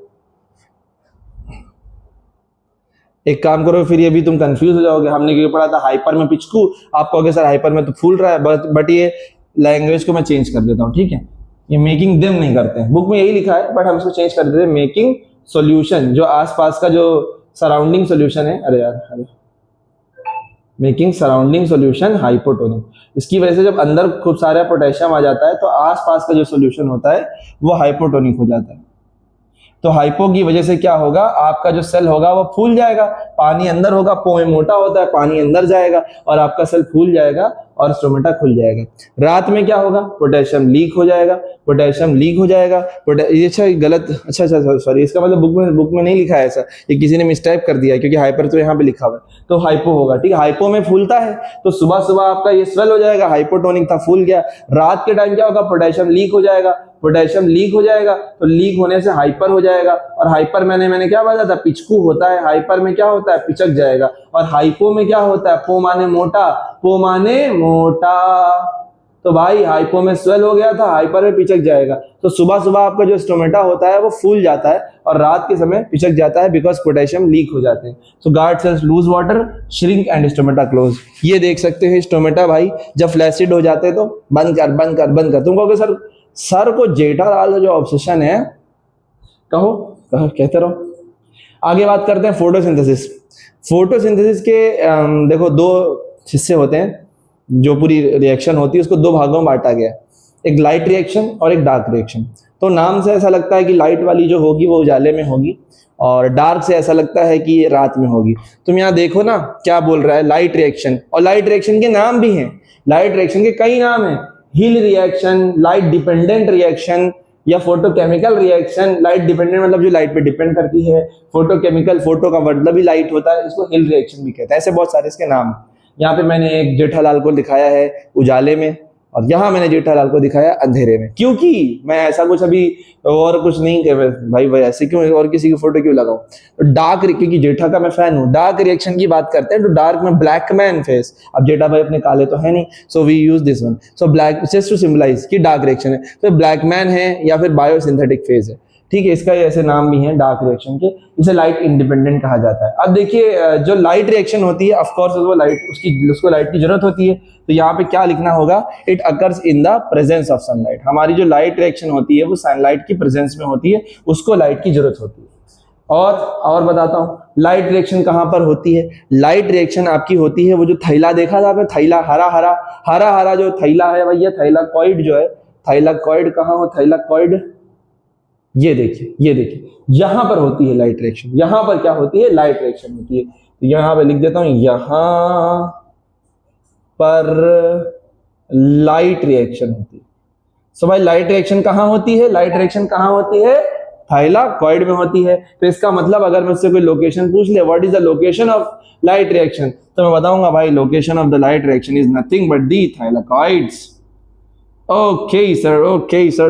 एक काम करो, फिर ये भी तुम कंफ्यूज हो जाओगे, हमने क्यों पढ़ा था हाइपर में पिचकू, आप कहोगे सर हाइपर में तो फूल रहा है, बट ये लैंग्वेज को मैं चेंज कर देता हूँ, ठीक है। ये मेकिंग देम नहीं करते हैं, बुक में यही लिखा है, बट हम इसको चेंज कर देते हैं, मेकिंग सॉल्यूशन, जो आसपास का जो सराउंडिंग सॉल्यूशन है, अरे यार, मेकिंग सराउंडिंग सॉल्यूशन हाइपोटोनिक। इसकी वजह से जब अंदर खूब सारा पोटेशियम आ जाता है तो आसपास का जो सॉल्यूशन होता है वो हाइपोटोनिक हो जाता है। तो हाइपो की वजह से क्या होगा, आपका जो सेल होगा वो फूल जाएगा, पानी अंदर होगा, पोए मोटा होता है, पानी अंदर जाएगा और आपका सेल फूल जाएगा और स्टोमेटा खुल जाएगा। रात में क्या होगा, पोटेशियम लीक हो जाएगा, पोटेशियम लीक हो जाएगा। अच्छा गलत, अच्छा सॉरी, इसका मतलब बुक में नहीं लिखा है ऐसा, ये किसी ने मिसटाइप कर दिया है, क्योंकि हाइपर तो यहाँ पे लिखा हुआ है। तो हाइपो होगा, ठीक है, हाइपो में फूलता है तो सुबह सुबह आपका ये स्वेल हो जाएगा, हाइपोटोनिक था, फूल गया। रात के टाइम क्या होगा, पोटेशियम लीक हो जाएगा, पोटेशियम लीक हो जाएगा, तो लीक होने से हाइपर हो जाएगा, और हाइपर मैंने क्या बताया था, पिचकू होता है, हाइपर में क्या होता है, पिचक जाएगा, और हाइपो में क्या होता है, पो माने मोटा, पो माने मोटा। तो भाई हाइपो में स्वेल हो गया था, हाइपर में पिचक जाएगा। तो सुबह सुबह आपका जो स्टोमेटा होता है वो फूल जाता है और रात के समय पिचक जाता है, बिकॉज पोटेशियम लीक हो जाते हैं। So guard cells lose water, shrink and stomata close. ये देख सकते हैं स्टोमेटा भाई जब फ्लैसिड हो जाते हैं तो बंद कर। तुम कहोगे सर को जेठालाल का जो ऑब्सेशन है, कहो कहते रहो। आगे बात करते हैं फोटोसिंथेसिस। फोटोसिंथेसिस के देखो दो हिस्से होते हैं, जो पूरी रिएक्शन होती है उसको दो भागों में बांटा गया है, एक लाइट रिएक्शन और एक डार्क रिएक्शन। तो नाम से ऐसा लगता है कि लाइट वाली जो होगी वो उजाले में होगी, और डार्क से ऐसा लगता है कि ये रात में होगी। तुम यहाँ देखो ना क्या बोल रहा है, लाइट रिएक्शन, और लाइट रिएक्शन के नाम भी हैं, लाइट रिएक्शन के कई नाम हैं, हिल रिएक्शन, लाइट डिपेंडेंट रिएक्शन, या फोटोकेमिकल रिएक्शन। लाइट डिपेंडेंट मतलब जो लाइट पे डिपेंड करती है, फोटोकेमिकल, फोटो का मतलब ही लाइट होता है, इसको हिल रिएक्शन भी कहते हैं। ऐसे बहुत सारे इसके नाम हैं। यहाँ पे मैंने एक जेठालाल को दिखाया है उजाले में, और यहाँ मैंने जेठालाल को दिखाया अंधेरे में, क्योंकि मैं ऐसा कुछ अभी और कुछ नहीं कह भाई ऐसे क्यों और किसी की फोटो क्यों लगाऊं। तो डार्क, क्योंकि जेठा का मैं फैन हूँ, डार्क रिएक्शन की बात करते हैं तो डार्क में ब्लैक मैन फेस। अब जेठा भाई अपने काले तो है नहीं, so we use this one, so black just to symbolize कि डार्क रिएक्शन है, तो ब्लैक मैन है या फिर बायोसिंथेटिक फेज है, ठीक है। इसका ऐसे नाम भी है डार्क रिएक्शन के, इसे लाइट इंडिपेंडेंट कहा जाता है। अब देखिए जो लाइट रिएक्शन होती है, ऑफ कोर्स वो लाइट उसको लाइट की जरूरत होती है, तो यहाँ पे क्या लिखना होगा, it occurs in the presence of sunlight. हमारी जो लाइट रिएक्शन होती है वो सनलाइट की प्रेजेंस में होती है, उसको लाइट की जरूरत होती है। और बताता हूँ लाइट रिएक्शन कहाँ पर होती है। लाइट रिएक्शन आपकी होती है, वो जो थैला देखा था आपने, थैला हरा हरा जो थैला है भैया, थैलाकॉइड जो है, थैलाकॉइड कहाँ हो, थैलाकॉइड ये देखिए यहां पर होती है लाइट रिएक्शन। यहां पर क्या होती है, लाइट रिएक्शन होती है। तो यहां पे लिख देता हूं, यहां पर लाइट रिएक्शन होती है। सो भाई लाइट रिएक्शन कहां होती है, लाइट रिएक्शन कहां होती है, थाइलाकॉइड में होती है। तो इसका मतलब अगर मुझसे कोई लोकेशन पूछ ले, what is the location of light reaction, तो मैं बताऊंगा भाई location of the light reaction is nothing but the thylakoids. Okay sir,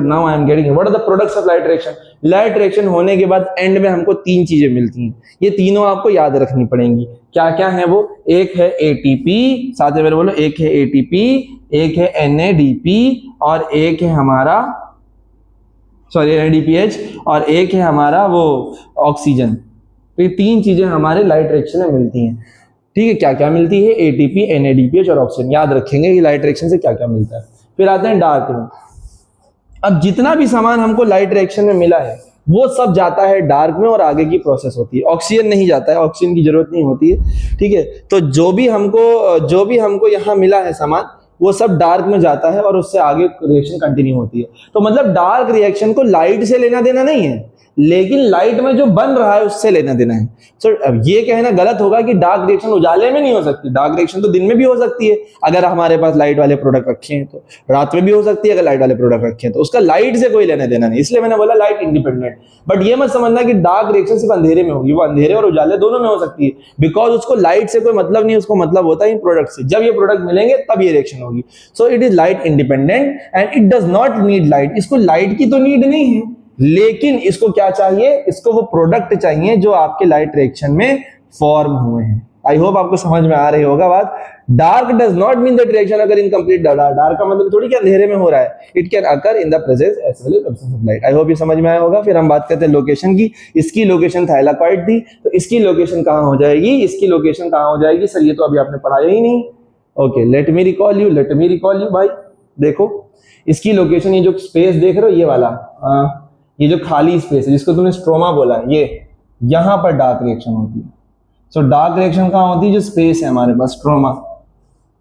now I am getting it. What are the products of light reaction? Light reaction होने के बाद and में हमको तीन चीजें मिलती हैं, ये तीनों आपको याद रखनी पड़ेंगी। क्या क्या है वो, एक है एटीपी, साथ में मेरे बोलो, एक है एटीपी, एक है एनएडीपी, और एक है हमारा एनएडीपीएच, और एक है हमारा वो ऑक्सीजन। तो ये तीन चीजें हमारे लाइट रिएक्शन में मिलती हैं, ठीक है। क्या क्या मिलती है, एटीपी, एनएडीपीएच और ऑक्सीजन। याद रखेंगे कि लाइट रिएक्शन से क्या क्या मिलता है। फिर आते हैं डार्क में। अब जितना भी सामान हमको लाइट रिएक्शन में मिला है वो सब जाता है डार्क में, और आगे की प्रोसेस होती है। ऑक्सीजन नहीं जाता है, ऑक्सीजन की जरूरत नहीं होती है, ठीक है। तो जो भी हमको यहाँ मिला है सामान, वो सब डार्क में जाता है और उससे आगे रिएक्शन कंटिन्यू होती है। तो मतलब डार्क रिएक्शन को लाइट से लेना देना नहीं है, लेकिन लाइट में जो बन रहा है उससे लेना देना है। सो अब ये कहना गलत होगा कि डार्क रिएक्शन उजाले में नहीं हो सकती। डार्क रिएक्शन तो दिन में भी हो सकती है, अगर हमारे पास लाइट वाले प्रोडक्ट रखे हैं, तो रात में भी हो सकती है अगर लाइट वाले प्रोडक्ट रखे हैं, तो उसका लाइट से कोई लेना देना नहीं। इसलिए मैंने बोला लाइट इंडिपेंडेंट। बट ये मत समझना कि डार्क रिएक्शन सिर्फ अंधेरे में होगी, वो अंधेरे और उजाले दोनों में हो सकती है, बिकॉज उसको लाइट से कोई मतलब नहीं, उसको मतलब होता है इन प्रोडक्ट से। जब ये प्रोडक्ट मिलेंगे तब ये रिएक्शन होगी। So it is light independent and it does not need light. इसको लाइट की तो नीड नहीं है, लेकिन इसको क्या चाहिए, इसको वो प्रोडक्ट चाहिए जो आपके लाइट रिएक्शन में फॉर्म हुए हैं। आई होप आपको समझ में आ रही होगा बात। Dark does not mean that reaction अगर इनकम्प्लीट। डार्क का मतलब थोड़ी कि अंधेरे में हो रहा है, it can occur in the presence as well as absence of light. I hope ये समझ में आया होगा। फिर हम बात करते हैं लोकेशन की। इसकी लोकेशन थाइलाकॉइड थी, तो इसकी लोकेशन कहां हो जाएगी, इसकी लोकेशन कहां हो जाएगी सर, ये तो अभी आपने पढ़ाया ही नहीं। Okay, let me recall you भाई। देखो इसकी लोकेशन, ये जो स्पेस देख रहे हो ये वाला, ये जो खाली स्पेस है जिसको तुमने स्ट्रोमा बोला, ये यहां पर डार्क रिएक्शन होती है। सो डार्क रिएक्शन कहां होती है, जो स्पेस है हमारे पास, स्ट्रोमा,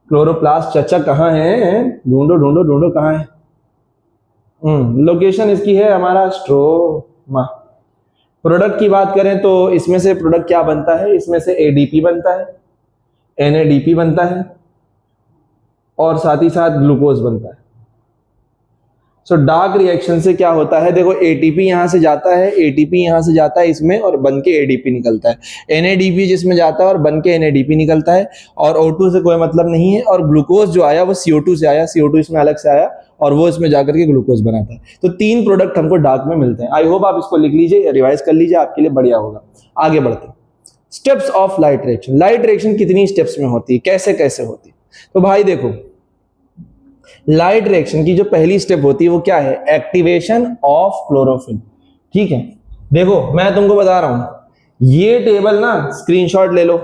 क्लोरोप्लास्ट, चचा कहां है, ढूंढो कहां है। लोकेशन इसकी है हमारा स्ट्रोमा। प्रोडक्ट की बात करें तो इसमें से प्रोडक्ट क्या बनता है, इसमें से एडीपी बनता है, एनएडीपी बनता है, और साथ ही साथ ग्लूकोज बनता है। सो डार्क रिएक्शन से क्या होता है, देखो एटीपी यहां से जाता है, एटीपी यहां से जाता है इसमें और बन के एडीपी निकलता है, एनएडीपी जिसमें जाता है और बन के एनएडीपी निकलता है, और O2 से कोई मतलब नहीं है, और ग्लूकोज जो आया वो CO2 से आया, CO2 इसमें अलग से आया और वो इसमें जाकर के ग्लूकोज बनाता है। तो तीन प्रोडक्ट हमको डार्क में मिलते हैं। आई होप आप इसको लिख लीजिए, रिवाइज कर लीजिए, आपके लिए बढ़िया होगा। आगे बढ़ते हैं, steps of light reaction. Light reaction कितनी स्टेप्स में होती है, कैसे कैसे होती है, तो भाई देखो लाइट रिएक्शन की जो पहली स्टेप होती है वो क्या है, एक्टिवेशन ऑफ क्लोरोफिल। ठीक है, देखो मैं तुमको बता रहा हूं, ये टेबल ना स्क्रीनशॉट ले लो,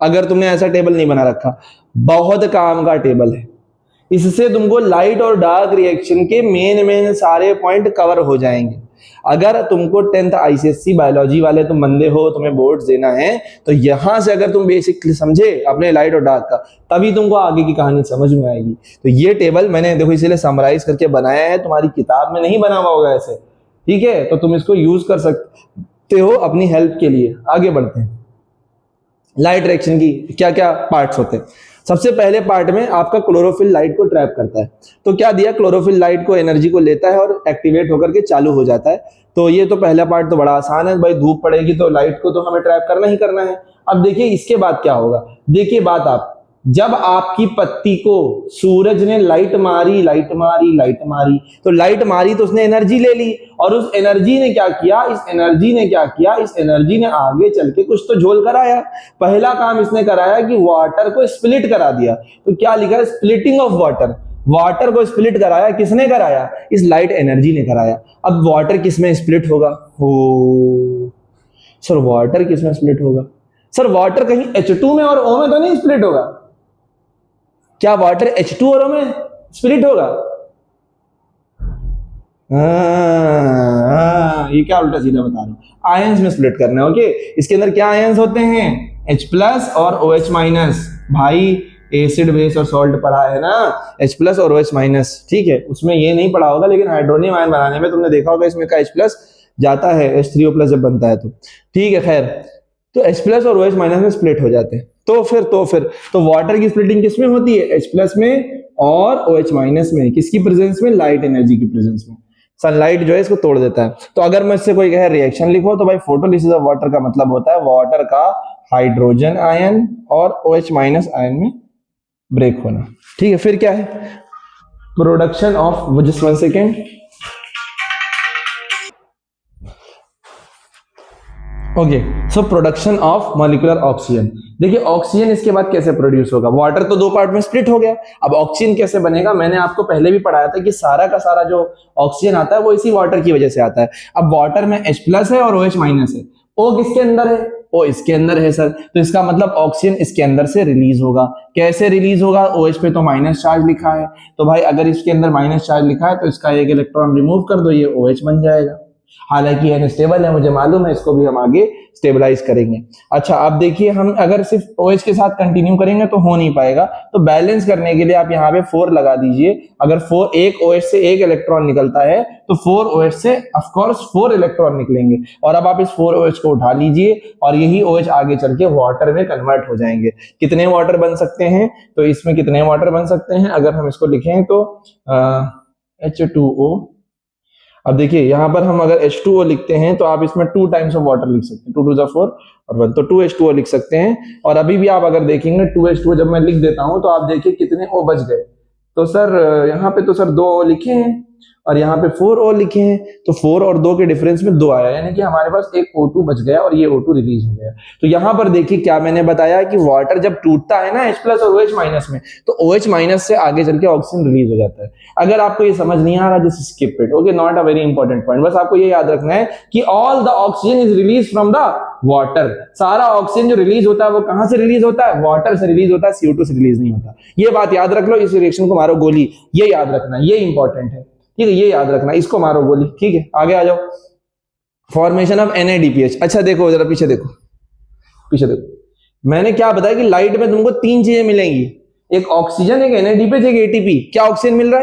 अगर तुमने ऐसा टेबल नहीं बना रखा, बहुत काम का टेबल है। इससे तुमको लाइट और डार्क रिएक्शन के मेन सारे पॉइंट कवर हो जाएंगे। अगर तुमको 10th ICSE बायोलॉजी वाले तुम बंदे हो, तुम्हें बोर्ड्स देना है, तो यहां से अगर तुम बेसिकली समझे अपने लाइट और डार्क का, तभी तुमको आगे की कहानी समझ में आएगी। तो ये टेबल मैंने देखो इसीलिए समराइज करके बनाया है, तुम्हारी किताब में नहीं बना हुआ होगा ऐसे, ठीक है, तो तुम इसको यूज कर सकते हो अपनी हेल्प के लिए। आगे बढ़ते हैं। लाइट रिएक्शन की क्या क्या पार्ट्स होते हैं। सबसे पहले पार्ट में आपका क्लोरोफिल लाइट को ट्रैप करता है। तो क्या दिया, क्लोरोफिल लाइट को एनर्जी को लेता है और एक्टिवेट होकर के चालू हो जाता है। तो ये तो पहला पार्ट तो बड़ा आसान है भाई, धूप पड़ेगी तो लाइट को तो हमें ट्रैप करना ही करना है। अब देखिए इसके बाद क्या होगा, देखिए बात आप, जब आपकी पत्ती को सूरज ने लाइट मारी तो लाइट मारी तो उसने एनर्जी ले ली, और उस एनर्जी ने क्या किया, इस एनर्जी ने आगे चल के कुछ तो झोल कर आया। पहला काम इसने कराया कि वाटर को स्प्लिट करा दिया। तो क्या लिखा है, स्प्लिटिंग ऑफ वाटर को स्प्लिट कराया। किसने कराया, इस लाइट एनर्जी ने कराया। अब वाटर किस में स्प्लिट होगा, हो सर वाटर किस में स्प्लिट होगा, सर वाटर कहीं H2 में और O में तो नहीं स्प्लिट होगा, क्या वाटर H2 और O में स्प्लिट होगा? ये क्या उल्टा सीधा बता रहा हूं, आयंस में स्प्लिट करना है। ओके, इसके अंदर क्या आयंस होते हैं, H+ और OH-। भाई एसिड बेस और सॉल्ट पढ़ा है ना, H+ और OH-। ठीक है, उसमें ये नहीं पढ़ा होगा, लेकिन हाइड्रोनियम आयन बनाने में तुमने देखा होगा इसमें का H+ जाता है, H3O+ जब बनता है तो। ठीक है, खैर, तो H+ और OH- में स्प्लिट हो जाते हैं। तो वाटर की स्प्लिटिंग किसमें होती है, H+ में और OH- में। किसकी प्रेजेंस में, लाइट एनर्जी की प्रेजेंस में। सनलाइट जो है इसको तोड़ देता है। तो अगर मुझसे कोई कहे रिएक्शन लिखो, तो भाई फोटोलिसिस ऑफ वाटर का मतलब होता है वाटर का हाइड्रोजन आयन और OH- आयन में ब्रेक होना। ठीक है, फिर क्या है, production of, just 1 second. Okay, so production of molecular oxygen. देखिए ऑक्सीजन इसके बाद कैसे प्रोड्यूस होगा, वाटर तो दो पार्ट में स्प्लिट हो गया, अब ऑक्सीजन कैसे बनेगा। मैंने आपको पहले भी पढ़ाया था कि सारा का सारा जो ऑक्सीजन आता है वो इसी वाटर की वजह से आता है। अब वाटर में H+ है और OH- है। O किसके अंदर है, O इसके अंदर है सर, तो इसका मतलब ऑक्सीजन इसके अंदर से रिलीज होगा। कैसे रिलीज होगा, OH पे तो माइनस चार्ज लिखा है, तो भाई अगर इसके अंदर माइनस चार्ज लिखा है तो इसका एक इलेक्ट्रॉन रिमूव कर दो, ये OH बन जाएगा। हालांकि अनस्टेबल है मुझे मालूम है, इसको भी हम आगे स्टेबलाइज करेंगे। अच्छा, अब देखिए हम अगर सिर्फ OH के साथ कंटिन्यू करेंगे तो हो नहीं पाएगा, तो बैलेंस करने के लिए आप यहाँ पे 4 लगा दीजिए। अगर 4, एक OH से एक इलेक्ट्रॉन निकलता है तो 4 OH से ऑफ कोर्स 4 इलेक्ट्रॉन निकलेंगे। और अब आप इस 4 OH को उठा लीजिए और यही OH आगे चल के वाटर में कन्वर्ट हो जाएंगे। कितने वाटर बन सकते हैं, तो इसमें कितने वाटर बन सकते हैं, अगर हम इसको लिखें तो H2O। अब देखिए यहां पर हम अगर H2O लिखते हैं तो आप इसमें 2 टाइम्स ऑफ वाटर लिख सकते हैं, 2 2 4 और 1, तो 2H2O लिख सकते हैं। और अभी भी आप अगर देखेंगे 2H2O जब मैं लिख देता हूं तो आप देखिए कितने O बच गए। तो सर यहाँ पे तो सर 2 O लिखे हैं और यहाँ पे 4 O लिखे हैं, तो 4 और 2 के डिफरेंस में 2 आया, यानी कि हमारे पास एक O2 बच गया और ये O2 रिलीज हो गया। तो यहाँ पर देखिए क्या मैंने बताया कि वाटर जब टूटता है ना H+ और OH- में, तो OH- से आगे चल के ऑक्सीजन रिलीज हो जाता है। अगर आपको ये समझ नहीं आ रहा, just skip it, okay, not a very important point. बस आपको ये याद रखना है कि all the oxygen is release from the water. सारा ऑक्सीजन जो रिलीज होता है वो कहां से रिलीज होता है, वाटर से रिलीज होता है, CO2 से रिलीज नहीं होता। ये बात याद रख लो, इस रिएक्शन को मारो गोली, ये याद रखना, ये इंपॉर्टेंट है। ठीक है, ये याद रखना, इसको मारो गोली। ठीक है, आगे आ जाओ, फॉर्मेशन ऑफ NADPH। अच्छा देखो जरा पीछे देखो, मैंने क्या बताया कि लाइट में तुमको 3 चीजें मिलेंगी, एक ऑक्सीजन, एक NADPH, एक ATP। क्या ऑक्सीजन मिल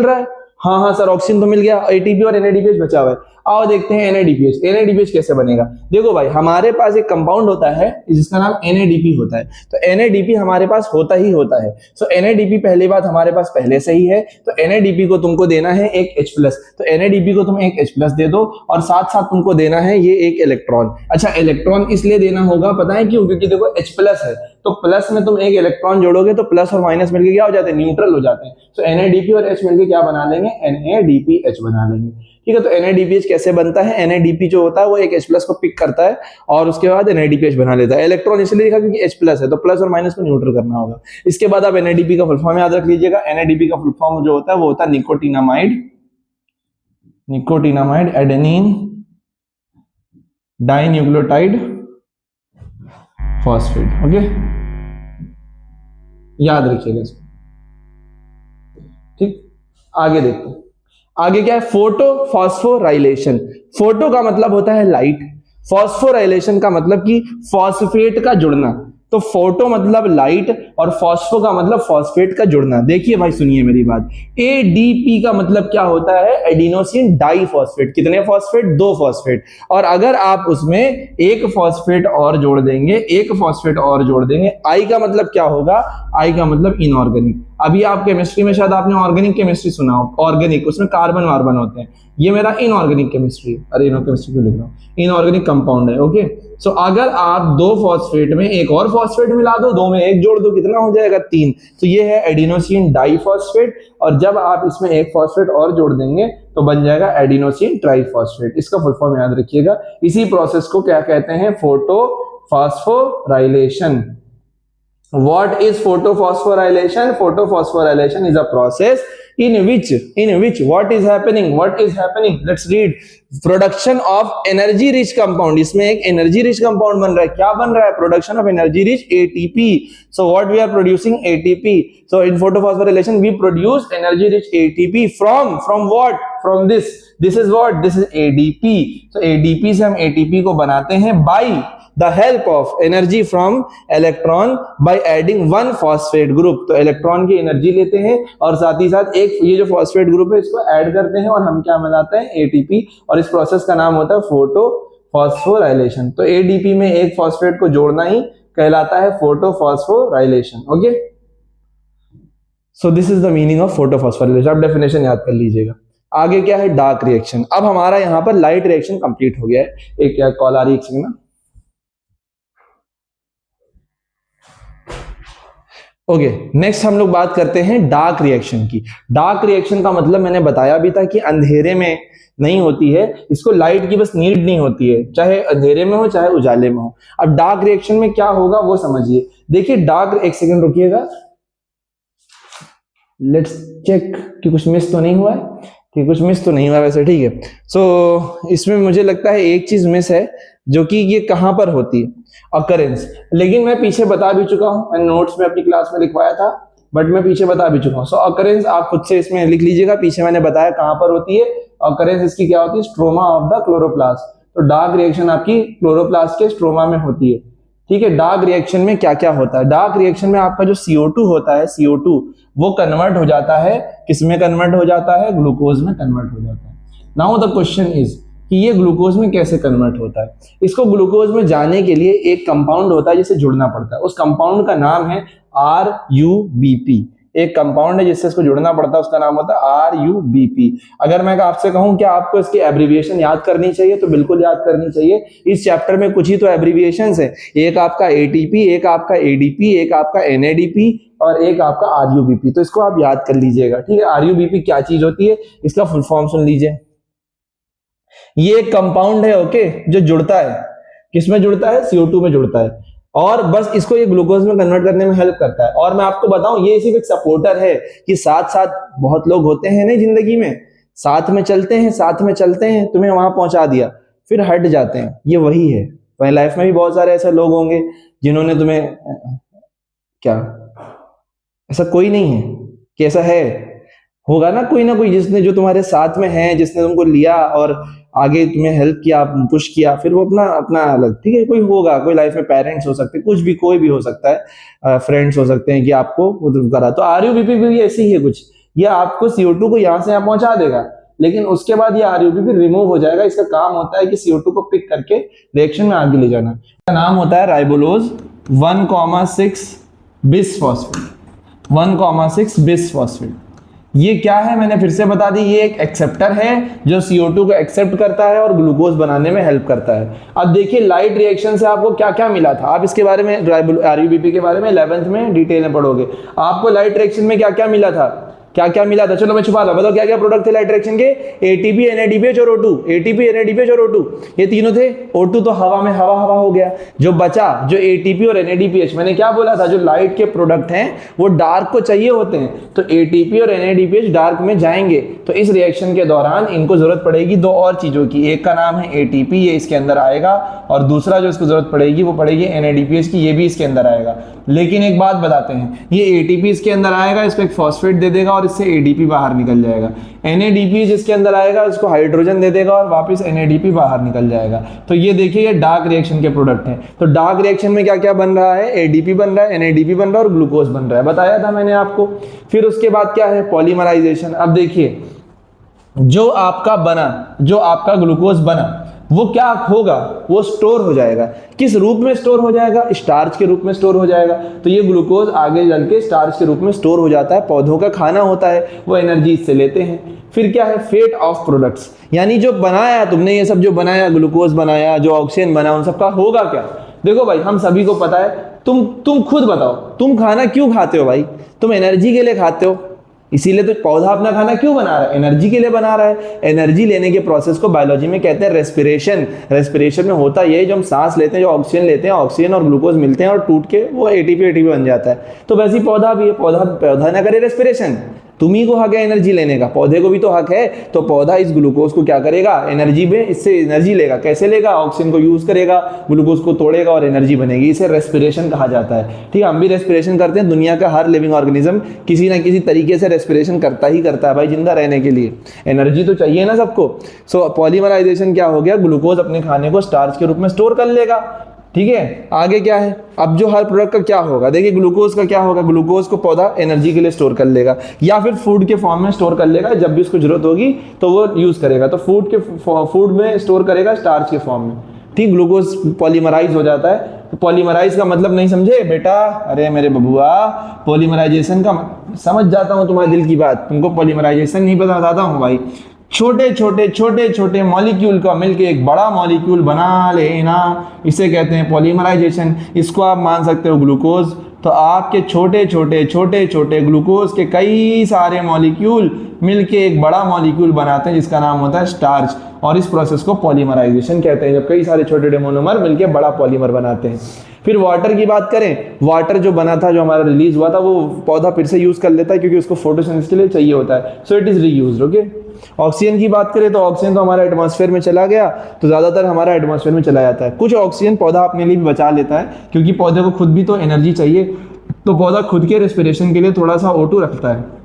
रहा है, हाँ सर ऑक्सीजन तो मिल गया, ATP और NADPH बचा हुआ है। आओ देखते हैं NADPH कैसे बनेगा। देखो भाई हमारे पास एक कंपाउंड होता है जिसका नाम NADP होता है, तो NADP हमारे पास होता ही होता है। सो NADP पहली बात हमारे पास पहले से ही है, तो NADP को तुमको देना है एक H+, तो NADP को तुम एक H+ दे दो और साथ साथ तुमको देना है ये एक इलेक्ट्रॉन। अच्छा, इलेक्ट्रॉन इसलिए देना होगा, पता है क्यों, क्योंकि देखो H+ है तो प्लस में तुम एक इलेक्ट्रॉन जोड़ोगे तो प्लस और माइनस मिलके क्या हो जाते हैं, न्यूट्रल हो जाते हैं। तो NADP और H मिलके क्या बना लेंगे, NADPH बना लेंगे। ठीक है, तो NADPH कैसे बनता है, NADP जो होता है वो एक H+ को पिक करता है और उसके बाद NADPH बना लेता है। इलेक्ट्रॉन इसलिए लिखा क्योंकि H+ है, तो प्लस और माइनस को न्यूट्रल करना होगा। इसके बाद आप NADP का फुल फॉर्म याद रख लीजिएगा। NADP का फुल फॉर्म जो होता है वो होता है nicotinamide adenine dinucleotide phosphate. Okay, याद रखिएगा इसको। ठीक, आगे देखते हैं, आगे क्या है, फोटो फॉस्फोराइलेशन। फोटो का मतलब होता है लाइट, फॉस्फोराइलेशन का मतलब कि फॉस्फेट का जुड़ना। तो फोटो मतलब लाइट और फॉस्फो का मतलब फॉस्फेट का जुड़ना। देखिए भाई सुनिए मेरी बात, एडीपी का मतलब क्या होता है, एडिनोसिन डाइफॉस्फेट। कितने फॉस्फेट, 2 फॉस्फेट। और अगर आप उसमें एक फॉस्फेट और जोड़ देंगे, एक फॉस्फेट और जोड़ देंगे, आई का मतलब क्या होगा, आई का मतलब इनऑर्गेनिक। अभी आप केमिस्ट्री में शायद आपने ऑर्गेनिक केमिस्ट्री सुना हो, ऑर्गेनिक उसमें कार्बन वार्बन होते हैं, ये मेरा इनऑर्गेनिक केमिस्ट्री, अरे इनऑर्गेनिक क्यों लिख रहा हूं, इनऑर्गेनिक कंपाउंड है। ओके, सो अगर आप 2 फॉस्फेट में एक और फॉस्फेट मिला दो, 2 में 1 जोड़ दो, कितना हो जाएगा, 3। तो ये है एडिनोसिन डाइफॉस्फेट, और जब आप इसमें एक फॉस्फेट और जोड़ देंगे तो बन जाएगा एडिनोसिन ट्राइफॉस्फेट। इसका फुल फॉर्म याद रखिएगा। इसी प्रोसेस को क्या कहते हैं, photo phosphorylation. What is photophosphorylation? Photophosphorylation is a process in which what is happening? Let's read. Production of energy rich compound. इसमें एक energy rich compound बन रहा है। क्या बन रहा है? Production of energy rich ATP. So what we are producing? ATP. So in photophosphorylation we produce energy rich ATP from what? From this. This is what? This is ADP. So ADP से हम ATP को बनाते हैं by the help of energy from electron by adding 1 phosphate group। तो electron की energy लेते हैं और साथ ही साथ एक ये जो फॉस्फेट ग्रुप है इसको ऐड करते हैं और हम क्या मिलाते हैं, एटीपी। और इस प्रोसेस का नाम होता है फोटोफॉस्फोराइलेशन। तो एडीपी में एक फॉस्फेट को जोड़ना ही कहलाता है photophosphorylation. Okay, so this is the meaning of photophosphorylation. आप डेफिनेशन याद कर लीजिएगा। आगे क्या है, डार्क रिएक्शन। अब हमारा यहां पर लाइट रिएक्शन कंप्लीट हो गया है। एक क्या कॉल आ रही है ना, ओके, नेक्स्ट हम लोग बात करते हैं डार्क रिएक्शन की। डार्क रिएक्शन का मतलब मैंने बताया भी था कि अंधेरे में नहीं होती है, इसको लाइट की बस नीड नहीं होती है, चाहे अंधेरे में हो चाहे उजाले में हो। अब डार्क रिएक्शन में क्या होगा वो समझिए। देखिए डार्क, एक सेकंड रुकिएगा, लेट्स चेक कि कुछ मिस तो नहीं हुआ है, कि कुछ मिस तो नहीं हुआ वैसे, ठीक है। सो इसमें मुझे लगता है एक चीज मिस है, जो कि ये कहां पर होती है, अकरेंस। लेकिन मैं पीछे बता भी चुका हूं, मैंने नोट्स में अपनी क्लास में लिखवाया था, बट मैं पीछे बता भी चुका हूं। सो अकरेंस आप खुद से इसमें लिख लीजिएगा, पीछे मैंने बताया कहां पर होती है। अकरेंस इसकी क्या होती है, स्ट्रोमा ऑफ द क्लोरोप्लास्ट। तो डार्क रिएक्शन आपकी क्लोरोप्लास्ट के स्ट्रोमा में होती है, ठीक है। डार्क रिएक्शन में क्या क्या होता है, डार्क रिएक्शन में आपका जो CO2 होता है, CO2 वो कन्वर्ट हो जाता है, किसमें कन्वर्ट हो जाता है, ग्लूकोज में कन्वर्ट हो जाता है। नाउ द क्वेश्चन इज कि ये ग्लूकोज में कैसे कन्वर्ट होता है। इसको ग्लूकोज में जाने के लिए एक कंपाउंड होता है जिससे जुड़ना पड़ता है, उस कंपाउंड का नाम है RUBP। एक कंपाउंड है जिससे इसको जुड़ना पड़ता है, उसका नाम होता है RUBP। अगर मैं आपसे कहूं कि आपको इसकी एब्रीविएशन याद करनी चाहिए तो बिल्कुल याद करनी चाहिए। इस चैप्टर में कुछ ही तो एब्रीविएशंस है, एक आपका ATP, एक आपका ADP, एक आपका NADP और एक आपका RUBP। तो इसको आप याद कर लीजिएगा, ठीक है। RUBP क्या चीज होती है, इसका फुल फॉर्म सुन लीजिए। ये एक कंपाउंड है, ओके, जो जुड़ता है, किसमें जुड़ता है, CO2 में जुड़ता है, और बस इसको ये ग्लूकोज में कन्वर्ट करने में हेल्प करता है। और मैं आपको बताऊं ये सिर्फ एक सपोर्टर है कि साथ साथ बहुत लोग होते हैं ना जिंदगी में, साथ में चलते हैं, साथ में चलते हैं, तुम्हें वहां पहुंचा दिया फिर हट जाते हैं, ये वही है। तुम्हारी लाइफ में भी बहुत सारे ऐसे लोग होंगे जिन्होंने तुम्हें, क्या ऐसा कोई नहीं है कि ऐसा है, होगा ना कोई जिसने, जो तुम्हारे साथ में है, जिसने तुमको लिया और आगे तुम्हें हेल्प किया, पुश किया, फिर वो अपना अलग, ठीक है। कोई होगा, कोई लाइफ में पेरेंट्स हो सकते हैं, कुछ भी, कोई भी हो सकता है, फ्रेंड्स हो सकते हैं कि आपको करा। तो RUBP भी ऐसे ही है कुछ, ये आपको CO2 को यहाँ से यहाँ पहुंचा देगा, लेकिन उसके बाद ये RUBP रिमूव हो जाएगा। इसका काम होता है कि CO2 को पिक करके रिएक्शन में आगे ले जाना। इसका नाम होता है राइबोलोज 1,6 बिसफॉस्फेट। 1,6 बिसफॉस्फेट। ये क्या है, मैंने फिर से बता दी, ये एक एक्सेप्टर है जो CO2 को एक्सेप्ट करता है और ग्लूकोज बनाने में हेल्प करता है। अब देखिए लाइट रिएक्शन से आपको क्या क्या मिला था, आप इसके बारे में, RUBP के बारे में 11th में डिटेल में पढ़ोगे। आपको लाइट रिएक्शन में क्या क्या मिला था, क्या क्या मिला था, चलो मैं छुपा रहा, बताओ क्या क्या प्रोडक्ट थे लाइट रिएक्शन के। ATP, NADPH और O2। ATP, NADPH और O2, ये तीनों थे। O2 तो हवा में हवा हो गया। जो बचा, जो ATP और NADPH, मैंने क्या बोला था, जो लाइट के प्रोडक्ट हैं वो डार्क को चाहिए होते हैं, तो ATP और NADPH डार्क में जाएंगे। तो इस रिएक्शन के दौरान इनको जरूरत पड़ेगी 2 और चीजों की, एक का नाम है ATP, ये इसके अंदर आएगा, और दूसरा जो इसको जरूरत पड़ेगी वो पड़ेगी NADPH की, ये भी इसके अंदर आएगा। लेकिन एक बात बताते हैं, ये एटीपी इसके अंदर आएगा, इसको एक फॉस्फेट दे देगा और इससे एडीपी बाहर निकल जाएगा। एनएडीपी जिसके अंदर आएगा उसको हाइड्रोजन दे देगा और वापस एनएडीपी बाहर निकल जाएगा। तो ये देखिए, ये डार्क रिएक्शन के प्रोडक्ट हैं। तो डार्क रिएक्शन में क्या क्या बन रहा है, एडीपी बन रहा है, एनएडीपी बन रहा है और ग्लूकोज बन रहा है, बताया था मैंने आपको। फिर उसके बाद क्या है, पॉलीमराइजेशन। अब देखिए, जो आपका ग्लूकोज बना वो क्या होगा, वो स्टोर हो जाएगा। किस रूप में स्टोर हो जाएगा, स्टार्च के रूप में स्टोर हो जाएगा। तो ये ग्लूकोज आगे चल के स्टार्च के रूप में स्टोर हो जाता है, पौधों का खाना होता है, वो एनर्जी इससे लेते हैं। फिर क्या है, फेट ऑफ प्रोडक्ट्स, यानी जो बनाया तुमने, ये सब जो बनाया, ग्लूकोज बनाया, जो ऑक्सीजन बना, उन सबका होगा क्या। देखो भाई, हम सभी को पता है, तुम खुद बताओ, तुम खाना क्यों खाते हो भाई, तुम एनर्जी के लिए खाते हो, इसीलिए तो पौधा अपना खाना क्यों बना रहा है, एनर्जी के लिए बना रहा है। एनर्जी लेने के प्रोसेस को बायोलॉजी में कहते हैं रेस्पिरेशन। रेस्पिरेशन में होता यही, जो हम सांस लेते हैं, जो ऑक्सीजन लेते हैं, ऑक्सीजन और ग्लूकोज मिलते हैं और टूट के वो एटीपी बन जाता है। तो वैसे ही पौधा भी है, पौधा ना करे रेस्पिरेशन, तुम्ही को हक है एनर्जी लेने का, पौधे को भी तो हक है। तो पौधा इस ग्लूकोज को क्या करेगा, एनर्जी में इससे एनर्जी लेगा। कैसे लेगा, ऑक्सीजन को यूज करेगा, ग्लूकोज को तोड़ेगा और एनर्जी बनेगी। इसे रेस्पिरेशन कहा जाता है। ठीक है, हम भी रेस्पिरेशन करते हैं, दुनिया का हर लिविंग ऑर्गेनिज्म किसी ना किसी तरीके से रेस्पिरेशन करता ही करता है भाई, जिंदा रहने के लिए एनर्जी तो चाहिए ना सबको। सो पॉलीमराइजेशन क्या हो गया, ग्लूकोज अपने खाने को स्टार्च के रूप में स्टोर कर लेगा। ठीक है, आगे क्या है, अब जो हर प्रोडक्ट का क्या होगा, देखिए ग्लूकोज का क्या होगा, ग्लूकोज को पौधा एनर्जी के लिए स्टोर कर लेगा या फिर फूड के फॉर्म में स्टोर कर लेगा, जब भी उसको जरूरत होगी तो वो यूज करेगा। तो फूड में स्टोर करेगा स्टार्च के फॉर्म में। ठीक, ग्लूकोज पॉलीमराइज हो जाता है। तो पॉलीमराइज का मतलब नहीं समझे बेटा, अरे मेरे बबुआ, पॉलीमराइजेशन का समझ जाता हूँ तुम्हारे दिल की बात, तुमको पॉलीमराइजेशन नहीं बताता हूँ भाई। छोटे छोटे मॉलिक्यूल का मिलके एक बड़ा मॉलिक्यूल बना लेना, इसे कहते हैं पॉलीमराइजेशन। इसको आप मान सकते हो ग्लूकोज। तो आपके छोटे छोटे ग्लूकोज के कई सारे मॉलिक्यूल मिलके एक बड़ा मॉलिक्यूल बनाते हैं जिसका नाम होता है स्टार्च, और इस प्रोसेस को पॉलीमराइजेशन कहते हैं, जब कई सारे छोटे मोनोमर मिलके बड़ा पॉलीमर बनाते हैं। फिर वाटर की बात करें, वाटर जो बना था, जो हमारा रिलीज हुआ था, वो पौधा फिर से यूज कर लेता है क्योंकि उसको फोटोसिंथेसिस के लिए चाहिए होता है। So it is reused. Okay, oxygen की बात करें तो ऑक्सीजन तो हमारा एटमॉस्फेयर में चला गया, तो ज्यादातर हमारा एटमॉस्फेयर में चला जाता है। कुछ ऑक्सीजन पौधा अपने लिए भी बचा लेता है क्योंकि पौधे को खुद भी तो एनर्जी चाहिए, तो पौधा खुद के रेस्पिरेशन के लिए थोड़ा सा O2 रखता है।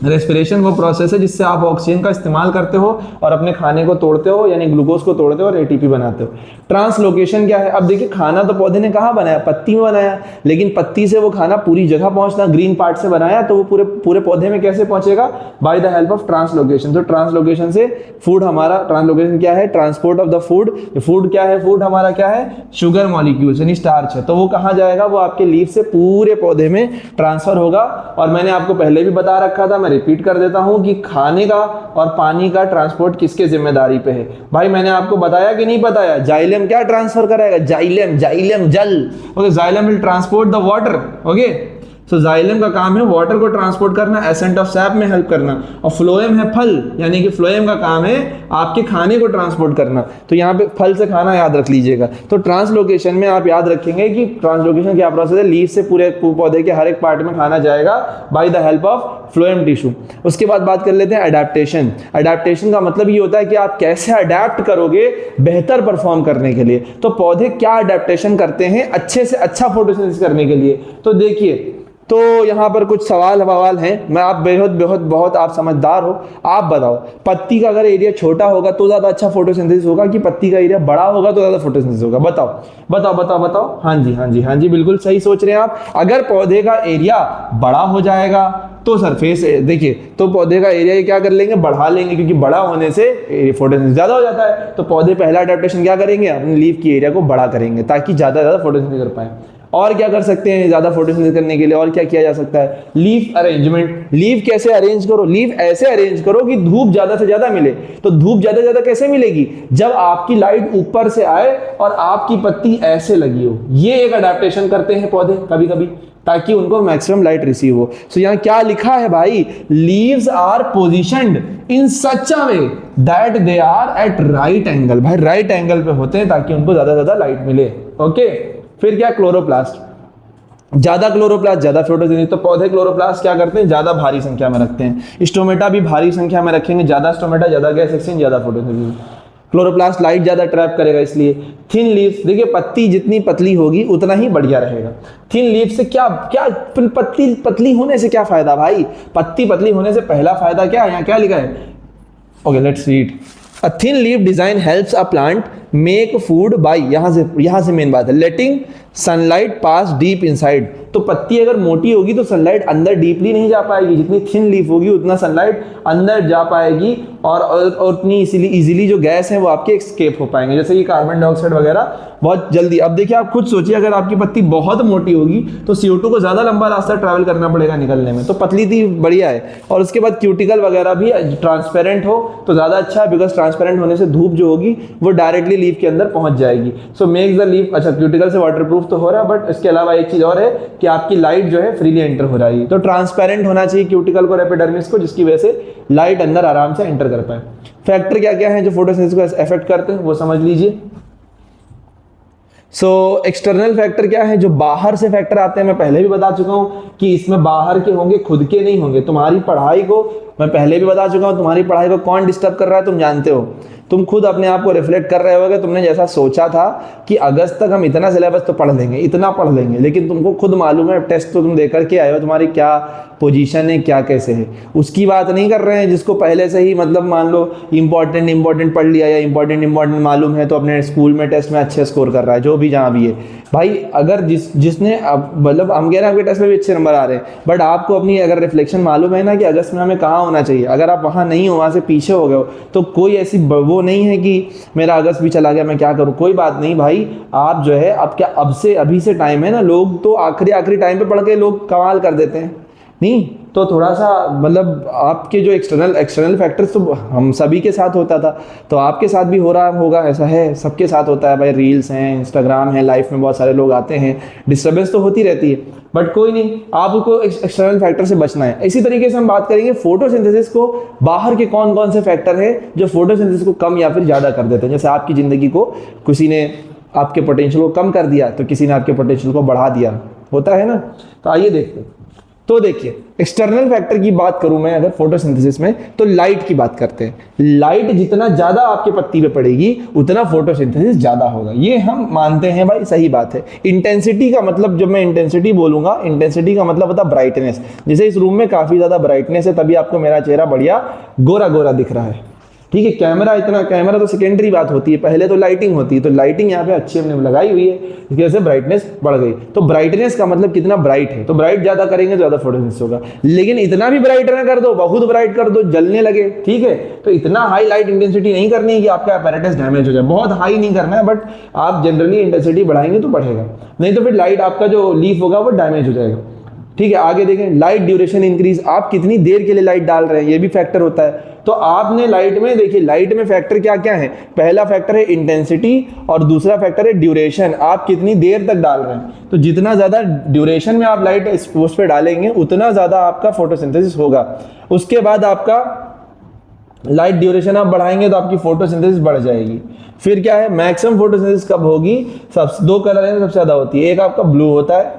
रेस्पिरेशन वो प्रोसेस है जिससे आप ऑक्सीजन का इस्तेमाल करते हो और अपने खाने को तोड़ते हो, यानी ग्लूकोज को तोड़ते हो और एटीपी बनाते हो। ट्रांसलोकेशन क्या है, अब देखिए खाना तो पौधे ने कहाँ बनाया, पत्ती में बनाया, लेकिन पत्ती से वो खाना पूरी जगह पहुंचना, ग्रीन पार्ट से बनाया, तो वो पूरे पौधे में कैसे पहुंचेगा, by the help of translocation. तो ट्रांसलोकेशन से फूड हमारा, ट्रांसलोकेशन क्या है, transport of the food. Food क्या है, फूड हमारा क्या है, शुगर मॉलिक्यूल्स यानी स्टार्च है, तो वो कहाँ जाएगा, वो आपके लीफ से पूरे पौधे में ट्रांसफर होगा। और मैंने आपको पहले भी बता रखा था, मैं रिपीट कर देता हूं कि खाने का और पानी का ट्रांसपोर्ट किसके जिम्मेदारी पे है भाई, मैंने आपको बताया कि नहीं बताया। जाइलम क्या ट्रांसफर कराएगा, जाइलम जल। Okay, xylem will transport the water. Okay, so xylem का काम है वाटर को ट्रांसपोर्ट करना, एसेंट ऑफ सैप में हेल्प करना, और फ्लोएम है फल, यानी कि फ्लोएम का काम है आपके खाने को ट्रांसपोर्ट करना। तो यहाँ पे फल से खाना याद रख लीजिएगा। तो ट्रांसलोकेशन में आप याद रखेंगे कि ट्रांसलोकेशन क्या प्रोसेस है, लीफ से पूरे पौधे के हर एक पार्ट में खाना जाएगा by the help of phloem tissue. उसके बाद बात कर लेते हैं अडेप्टेशन। अडेप्टेशन का मतलब ये होता है कि आप कैसे अडेप्ट करोगे बेहतर परफॉर्म करने के लिए। तो पौधे क्या अडेप्टेशन करते हैं अच्छे से अच्छा फोटोसिंथेसिस करने के लिए, तो देखिए, तो यहाँ पर कुछ सवाल हैं। मैं आप बहुत आप समझदार हो, आप बताओ, पत्ती का अगर एरिया छोटा होगा तो ज्यादा अच्छा फोटोसिंथेसिस होगा कि पत्ती का एरिया बड़ा होगा तो ज्यादा फोटोसिंथेसिस होगा, बताओ। हाँ जी, बिल्कुल सही सोच रहे हैं आप। अगर पौधे का एरिया बड़ा हो जाएगा तो सरफेस, देखिए, तो पौधे का एरिया क्या कर लेंगे, बढ़ा लेंगे, क्योंकि बड़ा होने से फोटोसिंथेसिस ज्यादा हो जाता है। तो पौधे पहला अडेप्टेशन क्या करेंगे, अपने लीफ की एरिया को बड़ा करेंगे ताकि ज्यादा फोटोसिंथेसिस कर पाए। और क्या कर सकते हैं ज्यादा फोटोसिंथेसिस करने के लिए, और क्या किया जा सकता है, लीफ अरेंजमेंट। लीफ कैसे अरेंज करो, लीफ ऐसे अरेंज करो कि धूप ज्यादा से ज्यादा मिले। तो धूप ज्यादा से ज्यादा कैसे मिलेगी, जब आपकी लाइट ऊपर से आए और आपकी पत्ती ऐसे लगी हो। ये एक अडेप्टेशन करते हैं पौधे कभी कभी, ताकि उनको मैक्सिमम लाइट रिसीव हो। सो यहाँ क्या लिखा है भाई, leaves are positioned in such a way that they are at right angle. भाई राइट एंगल पे होते हैं ताकि उनको ज्यादा से ज्यादा लाइट मिले। ओके, फिर क्या, क्लोरोप्लास्ट। ज्यादा क्लोरोप्लास्ट ज्यादा फोटोसिंथेसिस। तो पौधे क्लोरोप्लास्ट क्या करते हैं, ज्यादा भारी संख्या में रखते हैं। स्टोमेटा भी भारी संख्या में रखेंगे, ज्यादा स्टोमेटा ज्यादा गैस एक्सचेंज ज्यादा फोटोसिंथेसिस। क्लोरोप्लास्ट लाइट ज़्यादा ट्रैप करेगा इसलिए। थिन लीव्स, देखिए पत्ती जितनी पतली होगी उतना ही बढ़िया रहेगा। थिन लीव से क्या क्या पत्ती पतली होने से क्या फायदा भाई? पत्ती पतली होने से पहला फायदा क्या है, यहाँ क्या लिखा है? Okay let's read. A thin leave design helps a plant make food by, यहाँ से मेन बात है, लेटिंग सनलाइट पास डीप इनसाइड। तो पत्ती अगर मोटी होगी तो सनलाइट अंदर डीपली नहीं जा पाएगी, जितनी थिन लीफ होगी उतना सनलाइट अंदर जा पाएगी और उतनी इजीली जो गैस है वो आपके एस्केप हो पाएंगे, जैसे कि कार्बन डाइऑक्साइड वगैरह बहुत जल्दी। अब देखिए आप खुद सोचिए, अगर आपकी पत्ती बहुत मोटी होगी तो CO2 को ज़्यादा लंबा रास्ता ट्रैवल करना पड़ेगा निकलने में, तो पतली थी बढ़िया है। और उसके बाद क्यूटिकल वगैरह भी ट्रांसपेरेंट हो तो ज़्यादा अच्छा है, बिकॉज ट्रांसपेरेंट होने से धूप जो होगी वो डायरेक्टली लीफ के अंदर पहुंच जाएगी। सो मेक्स द लीफ, अच्छा क्यूटिकल से वाटरप्रूफ तो हो रहा है, बट इसके अलावा एक चीज़ और है कि आपकी लाइट जो है फ्रीली एंटर हो रही है। तो ट्रांसपेरेंट होना चाहिए क्यूटिकल को, एपिडर्मिस को, जिसकी वजह से लाइट अंदर आराम से एंटर कर पाए। फैक्टर क्या क्या है जो फोटोसिंथेसिस को अफेक्ट करते हैं वो समझ लीजिए। एक्सटर्नल फैक्टर क्या है, जो बाहर से फैक्टर आते हैं, मैं पहले भी बता चुका हूं कि इसमें बाहर के होंगे, खुद के नहीं होंगे। तुम्हारी पढ़ाई को मैं पहले भी बता चुका हूं, तुम्हारी पढ़ाई को कौन डिस्टर्ब कर रहा है तुम जानते हो। तुम खुद अपने आप को रिफ्लेक्ट कर रहे होगे, तुमने जैसा सोचा था कि अगस्त तक हम इतना सिलेबस तो पढ़ लेंगे, इतना पढ़ लेंगे, लेकिन तुमको खुद मालूम है टेस्ट तो तुम दे करके आए हो, तुम्हारी क्या पोजीशन है, क्या कैसे है, उसकी बात नहीं कर रहे हैं। जिसको पहले से ही मतलब मान लो इंपॉर्टेंट पढ़ लिया या इंपॉर्टेंट मालूम है तो अपने स्कूल में टेस्ट में अच्छे स्कोर कर रहा है, जो भी जहाँ भी है भाई। अगर जिसने मतलब हम कह रहे हैं आपके टेस्ट में भी अच्छे नंबर आ रहे हैं, बट आपको अपनी अगर रिफ्लेक्शन मालूम है ना कि अगस्त में हमें कहाँ होना चाहिए, अगर आप वहाँ नहीं हो, वहाँ से पीछे हो गए हो, तो कोई ऐसी वो नहीं है कि मेरा अगस्त भी चला गया मैं क्या करूँ। कोई बात नहीं भाई, आप जो है अब क्या अभी से टाइम है ना। लोग तो आखिरी टाइम पे पढ़ के लोग कमाल कर देते हैं, नहीं तो थोड़ा सा मतलब आपके जो एक्सटर्नल फैक्टर्स तो हम सभी के साथ होता था, तो आपके साथ भी हो रहा होगा, ऐसा है, सबके साथ होता है भाई। रील्स हैं, इंस्टाग्राम है, लाइफ में बहुत सारे लोग आते हैं, डिस्टर्बेंस तो होती रहती है, बट कोई नहीं, आपको एक्सटर्नल फैक्टर से बचना है। इसी तरीके से हम बात करेंगे फोटोसिंथेसिस को, बाहर के कौन कौन से फैक्टर है जो फोटोसिंथेसिस को कम या फिर ज़्यादा कर देते हैं। जैसे आपकी ज़िंदगी को किसी ने आपके पोटेंशियल को कम कर दिया तो किसी ने आपके पोटेंशियल को बढ़ा दिया, होता है ना। तो आइए देखते हैं। तो देखिए एक्सटर्नल फैक्टर की बात करूं मैं अगर फोटोसिंथेसिस में, तो लाइट की बात करते हैं। लाइट जितना ज्यादा आपके पत्ती पे पड़ेगी उतना फोटोसिंथेसिस ज्यादा होगा, ये हम मानते हैं भाई, सही बात है। इंटेंसिटी का मतलब, जब मैं इंटेंसिटी बोलूंगा, इंटेंसिटी का मतलब होता है ब्राइटनेस। जैसे इस रूम में काफी ज्यादा ब्राइटनेस है, तभी आपको मेरा चेहरा बढ़िया गोरा गोरा दिख रहा है, ठीक है। कैमरा तो सेकेंडरी बात होती है, पहले तो लाइटिंग होती है। तो लाइटिंग यहाँ पे अच्छी हमने लगाई हुई है, इसकी वजह से ब्राइटनेस बढ़ गई। तो ब्राइटनेस का मतलब कितना ब्राइट है, तो ब्राइट ज्यादा करेंगे ज्यादा फोटोसिंथेसिस होगा। लेकिन इतना भी ब्राइट ना कर दो, बहुत ब्राइट कर दो जलने लगे, ठीक है। तो इतना हाई लाइट इंटेंसिटी नहीं करनी है कि आपका अपैरेटस डैमेज हो जाए, बहुत हाई नहीं करना है, बट आप जनरली इंटेंसिटी बढ़ाएंगे तो बढ़ेगा, नहीं तो फिर लाइट आपका जो लीफ होगा वो डैमेज हो जाएगा, ठीक है। आगे देखें, लाइट ड्यूरेशन इंक्रीज, आप कितनी देर के लिए लाइट डाल रहे हैं ये भी फैक्टर होता है। तो आपने लाइट में देखिए, लाइट में फैक्टर क्या क्या है, पहला फैक्टर है इंटेंसिटी और दूसरा फैक्टर है ड्यूरेशन, आप कितनी देर तक डाल रहे हैं। तो जितना ज्यादा ड्यूरेशन में आप लाइट उस पे डालेंगे उतना ज्यादा आपका फोटोसिंथेसिस होगा। उसके बाद आपका लाइट ड्यूरेशन आप बढ़ाएंगे तो आपकी फोटोसिंथेसिस बढ़ जाएगी। फिर क्या है, मैक्सिमम फोटोसिंथेसिस कब होगी, दो कलर है सबसे ज्यादा होती है, एक आपका ब्लू होता है,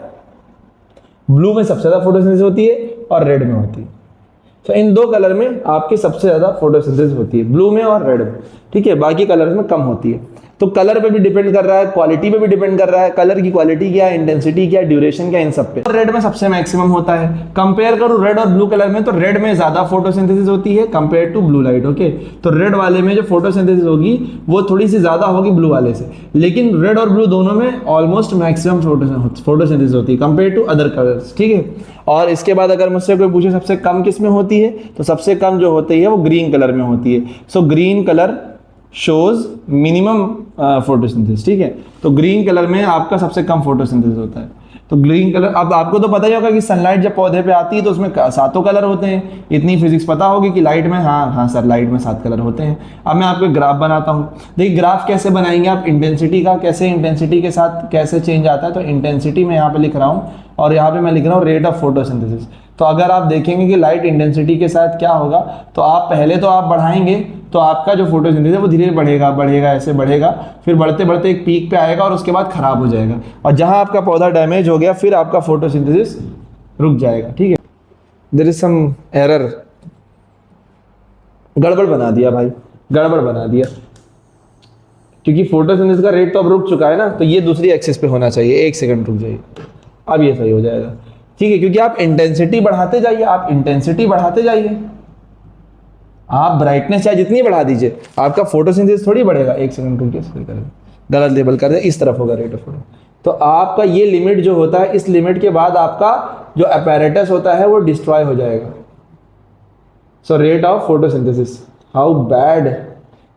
ब्लू में सबसे ज्यादा फोटोसिंथेसिस होती है और रेड में होती है। तो इन दो कलर में आपकी सबसे ज्यादा फोटोसिंथेसिस होती है, ब्लू में और रेड में, ठीक है। बाकी कलर्स में कम होती है। तो कलर पे भी डिपेंड कर रहा है, क्वालिटी पे भी डिपेंड कर रहा है, कलर की क्वालिटी क्या है, इंटेंसिटी क्या, ड्यूरेशन क्या, इन सब पे। रेड में सबसे मैक्सिमम होता है। कंपेयर करूं रेड और ब्लू कलर में, तो रेड में ज्यादा फोटोसिंथेसिस होती है compare to blue light, okay. तो रेड वाले में जो फोटोसिंथेसिस होगी वो थोड़ी सी ज्यादा होगी ब्लू वाले से, लेकिन रेड और ब्लू दोनों में ऑलमोस्ट मैक्सिमम फोटोसिंथेसिस होती है कंपेयर टू अदर कलर्स, ठीक है। और इसके बाद अगर मुझसे कोई पूछे सबसे कम किस में होती है, तो सबसे कम जो होती है वो ग्रीन कलर में होती है। So green colour shows minimum photosynthesis, ठीक है। तो ग्रीन कलर में आपका सबसे कम फोटोसिंथेसिस होता है। तो ग्रीन कलर, अब आपको तो पता ही होगा कि सनलाइट जब पौधे पे आती है तो उसमें 7 कलर होते हैं, इतनी फिजिक्स पता होगी कि लाइट में, हाँ सर लाइट में 7 कलर होते हैं। अब मैं आपको ग्राफ बनाता हूँ, देखिए ग्राफ कैसे बनाएंगे आप, इंटेंसिटी का कैसे, इंटेंसिटी के साथ कैसे चेंज आता है। तो इंटेंसिटी मैं यहाँ पे लिख रहा हूँ और यहाँ पे मैं लिख रहा हूँ रेट ऑफ फोटोसिंथेसिस। तो अगर आप देखेंगे कि लाइट इंटेंसिटी के साथ क्या होगा, तो आप पहले तो आप बढ़ाएंगे तो आपका जो फोटोसिंथेसिस है वो धीरे बढ़ेगा, ऐसे बढ़ेगा, फिर बढ़ते बढ़ते एक पीक पे आएगा और उसके बाद खराब हो जाएगा, और जहां आपका पौधा डैमेज हो गया फिर आपका फोटोसिंथेसिस रुक जाएगा, ठीक है। देयर इज सम एरर, गड़बड़ बना दिया भाई, गड़बड़ बना दिया। क्योंकि फोटोसिंथेसिस का रेट तो अब रुक चुका है ना, तो ये दूसरी एक्सिस पे होना चाहिए। एक सेकंड रुक जाइए, अब ये सही हो जाएगा। ठीक है, क्योंकि आप इंटेंसिटी बढ़ाते जाइए, आप इंटेंसिटी बढ़ाते जाइए, आप ब्राइटनेस चाहे जितनी बढ़ा दीजिए, आपका फोटोसिंथेसिस थोड़ी बढ़ेगा। एक सेकंड रुकिए, गलत लेबल कर दे, इस तरफ होगा रेट ऑफ फोटो। तो आपका ये लिमिट जो होता है, इस लिमिट के बाद आपका जो अपैरेटस होता है वो डिस्ट्रॉय हो जाएगा। So rate of photosynthesis, how bad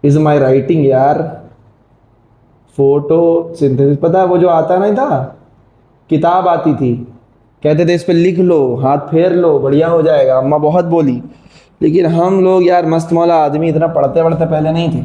is my writing यार। फोटोसिंथेसिस पता है वो जो आता नहीं था, किताब आती थी, कहते थे इस पे लिख लो, हाथ फेर लो, बढ़िया हो जाएगा। अम्मा बहुत बोली, लेकिन हम लोग यार मस्त मौला आदमी, इतना पढ़ते पढ़ते पहले नहीं थे,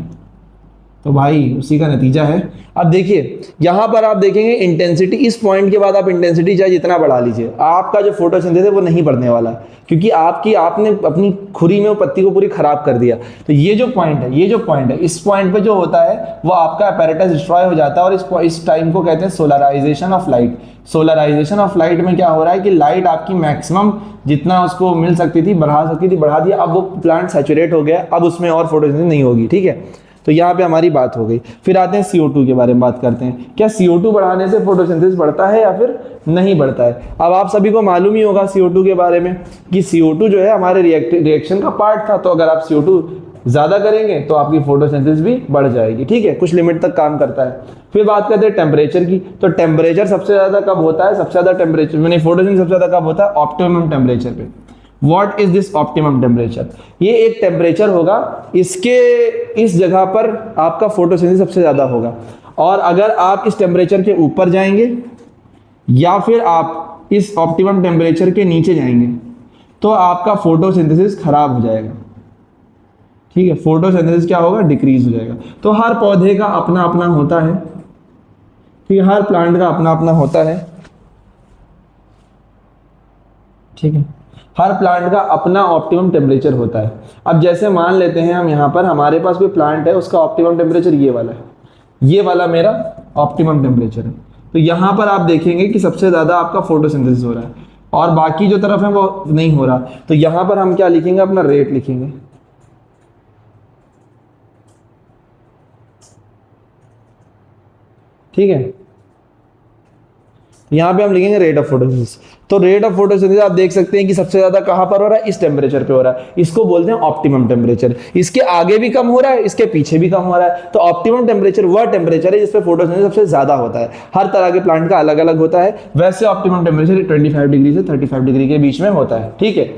तो भाई उसी का नतीजा है। अब देखिए यहाँ पर आप देखेंगे इंटेंसिटी, इस पॉइंट के बाद आप इंटेंसिटी चाहे जितना बढ़ा लीजिए, आपका जो फोटोसिंथेसिस है वो नहीं बढ़ने वाला, क्योंकि आपने अपनी खुरी में वो पत्ती को पूरी खराब कर दिया। तो ये जो पॉइंट है, ये जो पॉइंट है, इस पॉइंट पे जो होता है वो आपका अपैरेटस डिस्ट्रॉय हो जाता है, और इस टाइम को कहते हैं solarization of light. Solarization of light में क्या हो रहा है कि लाइट आपकी मैक्सिमम जितना उसको मिल सकती थी, बढ़ा सकती थी, बढ़ा दिया। अब वो प्लांट सैचुरेट हो गया, अब उसमें और फोटोसिंथेसिस नहीं होगी। ठीक है, तो यहाँ पे हमारी बात हो गई। फिर आते हैं CO2 के बारे में बात करते हैं। क्या CO2 बढ़ाने से फोटोसिंथेसिस बढ़ता है या फिर नहीं बढ़ता है? अब आप सभी को मालूम ही होगा CO2 के बारे में कि CO2 जो है हमारे रिएक्शन का पार्ट था। तो अगर आप CO2 ज्यादा करेंगे तो आपकी फोटोसिंथेसिस भी बढ़ जाएगी। ठीक है, कुछ लिमिट तक काम करता है। फिर बात करते हैं टेम्परेचर की। तो टेम्परेचर सबसे ज्यादा कब होता है? सबसे ज्यादा टेम्परेचर मैंने फोटोसिंथेसिस सबसे ज्यादा कब होता है? ऑप्टिमम टेम्परेचर पे। What is this optimum temperature? ये एक टेम्परेचर होगा, इसके इस जगह पर आपका फोटोसिंथेसिस सबसे ज्यादा होगा। और अगर आप इस टेम्परेचर के ऊपर जाएंगे या फिर आप इस ऑप्टिमम टेम्परेचर के नीचे जाएंगे तो आपका फोटोसिंथेसिस खराब हो जाएगा। ठीक है, फोटोसिंथेसिस क्या होगा? डिक्रीज हो जाएगा। तो हर पौधे का अपना अपना होता है, ठीक है, हर प्लांट का अपना अपना होता है। ठीक है, हर प्लांट का अपना ऑप्टिमम टेम्परेचर होता है। अब जैसे मान लेते हैं हम यहाँ पर हमारे पास कोई प्लांट है, उसका ऑप्टिमम टेम्परेचर ये वाला है, ये वाला मेरा ऑप्टिमम टेम्परेचर है। तो यहाँ पर आप देखेंगे कि सबसे ज्यादा आपका फोटोसिंथेसिस हो रहा है और बाकी जो तरफ है वो नहीं हो रहा। तो यहाँ पर हम क्या लिखेंगे? अपना रेट लिखेंगे। ठीक है, यहाँ पे हम लिखेंगे रेट ऑफ फोटोसिंथेसिस। तो रेट ऑफ फोटोसिंथेसिस आप देख सकते हैं कि सबसे ज्यादा कहां पर हो रहा है? इस टेम्परेचर पे हो रहा है। इसको बोलते हैं ऑप्टिमम टेम्परेचर। इसके आगे भी कम हो रहा है, इसके पीछे भी कम हो रहा है। तो ऑप्टिमम टेम्परेचर वह टेम्परेचर है जिसपे फोटोसिंथेसिस सबसे ज्यादा होता है। हर तरह के प्लांट का अलग अलग होता है। वैसे ऑप्टिमम टेम्परेचर 25 डिग्री से 35 डिग्री के बीच में होता है। ठीक है,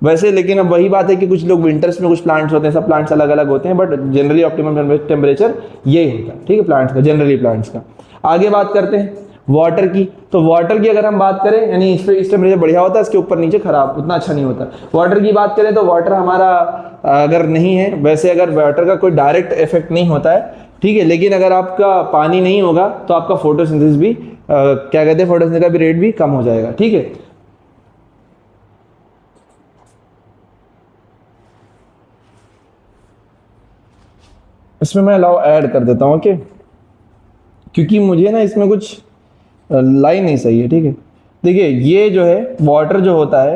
वैसे लेकिन अब वही बात है कि कुछ लोग विंटर्स में कुछ प्लांट्स होते हैं, सब प्लांट्स अलग अलग होते हैं, बट जनरली ऑप्टिमम टेम्परेचर यही होता है। ठीक है, प्लांट्स का, जनरली प्लांट्स का। आगे बात करते हैं वाटर की। तो वाटर की अगर हम बात करें, यानी इस टेम्परेचर बढ़िया होता है, इसके ऊपर नीचे खराब, उतना अच्छा नहीं होता। वाटर की बात करें तो वाटर हमारा अगर नहीं है, वैसे अगर वाटर का कोई डायरेक्ट इफेक्ट नहीं होता है, ठीक है, लेकिन अगर आपका पानी नहीं होगा तो आपका फोटोसिंथेसिस भी क्या कहते हैं, फोटोसिंथेसिस का भी रेट भी कम हो जाएगा। ठीक है, इसमें मैं अलाउ ऐड कर देता हूं, ओके, क्योंकि मुझे ना इसमें कुछ लाइन नहीं सही है। ठीक है, देखिए ये जो है वाटर जो होता है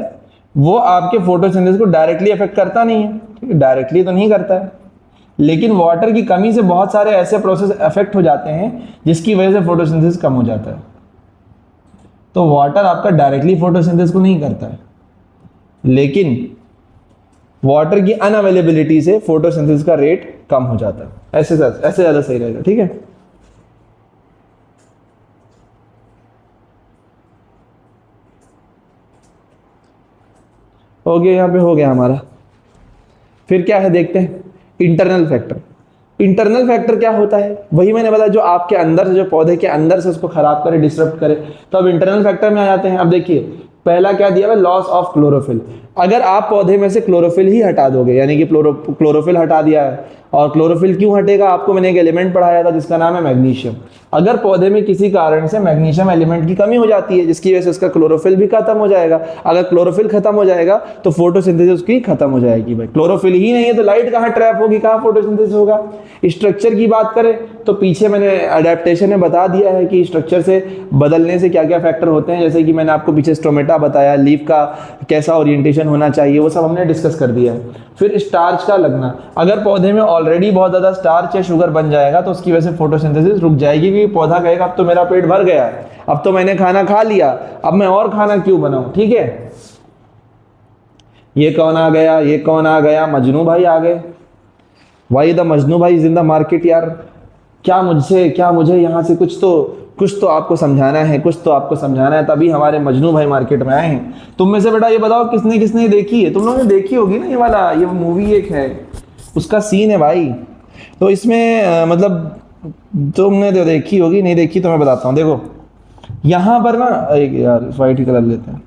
वो आपके फोटोसिंथेसिस को डायरेक्टली अफेक्ट करता नहीं है। ठीक है, डायरेक्टली तो नहीं करता है, लेकिन वाटर की कमी से बहुत सारे ऐसे प्रोसेस अफेक्ट हो जाते हैं जिसकी वजह से फोटोसिंथेसिस कम हो जाता है। तो वाटर आपका डायरेक्टली फोटोसिंथेसिस को नहीं करता है, लेकिन वाटर की अनअवेलेबिलिटी से फोटोसिंथेसिस का रेट कम हो जाता है। ऐसे ज्यादा सही रहेगा। ठीक है, हो गया, यहाँ पे हो गया हमारा। फिर क्या है देखते हैं, इंटरनल फैक्टर। इंटरनल फैक्टर क्या होता है? वही मैंने बताया, जो आपके अंदर से, जो पौधे के अंदर से उसको खराब करे, डिस्टर्ब करे। तो अब इंटरनल फैक्टर में आ जाते हैं। अब देखिए पहला क्या दिया हुआ? Loss of chlorophyll. अगर आप पौधे में से क्लोरोफिल ही हटा दोगे, यानी कि क्लोरोफिल हटा दिया है, और क्लोरोफिल क्यों हटेगा? आपको मैंने एक एलिमेंट पढ़ाया था जिसका नाम है मैग्नीशियम। अगर पौधे में किसी कारण से मैग्नीशियम एलिमेंट की कमी हो जाती है जिसकी वजह से उसका क्लोरोफिल भी खत्म हो जाएगा। अगर क्लोरोफिल खत्म हो जाएगा तो फोटोसिंथेसिस उसकी खत्म हो जाएगी। भाई क्लोरोफिल ही नहीं है तो लाइट कहाँ ट्रैप होगी, कहाँ फोटोसिंथेसिस होगा। स्ट्रक्चर की बात करें तो पीछे मैंने अडेप्टेशन में बता दिया है कि स्ट्रक्चर से बदलने से क्या क्या फैक्टर होते हैं, जैसे कि मैंने आपको पीछे स्टोमेटा बताया, लीफ का कैसा ओरिएंटेशन होना चाहिए, वो सब हमने डिस्कस कर दिया है। फिर स्टार्च का लगना, अगर पौधे में ऑलरेडी बहुत ज़्यादा स्टार्च या शुगर बन जाएगा तो उसकी वजह से फोटोसिंथेसिस रुक जाएगी, क्योंकि पौधा कहेगा अब तो मेरा पेट भर गया, अब तो मैंने खाना खा लिया, अब मैं और खाना क्यों बनाऊं। ठीक है, ये कौन आ गया, ये कौन आ गया, मजनू भाई आ गए। वाई द मजनू भाई इन द मार्केट। यार क्या मुझे यहाँ से कुछ तो आपको समझाना है, कुछ तो आपको समझाना है, तभी हमारे मजनू भाई मार्केट में आए हैं। तुम में से बेटा ये बताओ किसने किसने देखी है, तुम लोगों ने देखी होगी ना ये वाला, ये मूवी एक है उसका सीन है भाई। तो इसमें मतलब तुमने तो देखी होगी, नहीं देखी तो मैं बताता हूँ। देखो यहाँ पर ना, एक यार वाइट कलर लेते हैं,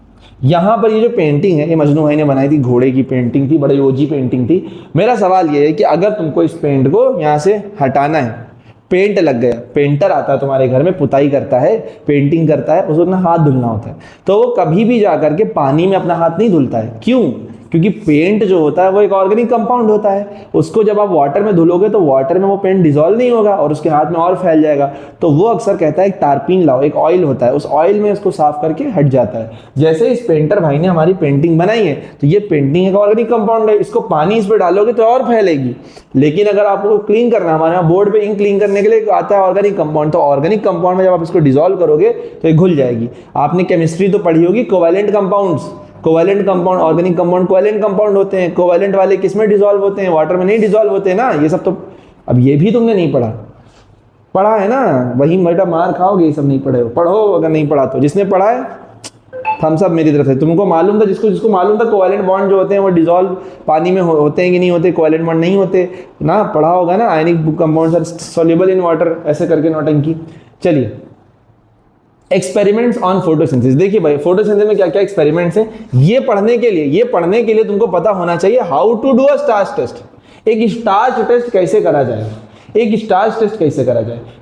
यहाँ पर ये जो पेंटिंग है ये मजनू भाई ने बनाई थी, घोड़े की पेंटिंग थी, बड़ी ओजी पेंटिंग थी। मेरा सवाल ये है कि अगर तुमको इस पेंट को यहाँ से हटाना है, पेंट लग गया, पेंटर आता है तुम्हारे घर में, पुताई करता है, पेंटिंग करता है, उसको अपना हाथ धुलना होता है, तो वो कभी भी जा करके पानी में अपना हाथ नहीं धुलता है। क्यों? क्योंकि पेंट जो होता है वो एक ऑर्गेनिक कंपाउंड होता है, उसको जब आप वाटर में धुलोगे तो वाटर में वो पेंट डिजोल्व नहीं होगा और उसके हाथ में और फैल जाएगा। तो वो अक्सर कहता है एक तारपीन लाओ, एक ऑयल होता है, उस ऑयल में इसको साफ करके हट जाता है। जैसे इस पेंटर भाई ने हमारी पेंटिंग बनाई है, तो ये पेंटिंग एक ऑर्गेनिक कंपाउंड है, इसको पानी इस पर डालोगे तो और फैलेगी। लेकिन अगर आपको क्लीन करना, हमारे यहाँ बोर्ड पे इंक क्लीन करने के लिए आता है ऑर्गेनिक कंपाउंड, तो ऑर्गेनिक कंपाउंड में जब आप इसको डिजोल्व करोगे तो ये घुल जाएगी। आपने केमिस्ट्री तो पढ़ी होगी, covalent compounds, covalent compound, organic compound covalent compound होते हैं। कोवैलेंट वाले किस में डिसॉल्व होते हैं? वाटर में नहीं डिसॉल्व होते ना। ये सब तो अब ये भी तुमने नहीं पढ़ा है ना, वही बेटा मार खाओगे, ये सब नहीं पढ़े हो। पढ़ो अगर नहीं पढ़ा तो, जिसने पढ़ा है थम्स अप मेरी तरफ से। तुमको मालूम था, जिसको मालूम था कोवैलेंट बॉन्ड जो होते हैं वो डिसॉल्व पानी में होते हैं कि नहीं होते, कोवैलेंट बॉन्ड नहीं होते ना, पढ़ा होगा ना। Ionic compounds are soluble in water, ऐसे करके नौटंकी। चलिए, एक्सपेरिमेंट्स ऑन फोटोसिंथेसिस। देखिए भाई फोटोसिंथेसिस में क्या क्या एक्सपेरिमेंट्स हैं, ये पढ़ने के लिए तुमको पता होना चाहिए how to do a starch test. एक स्टार्च टेस्ट कैसे करा जाए,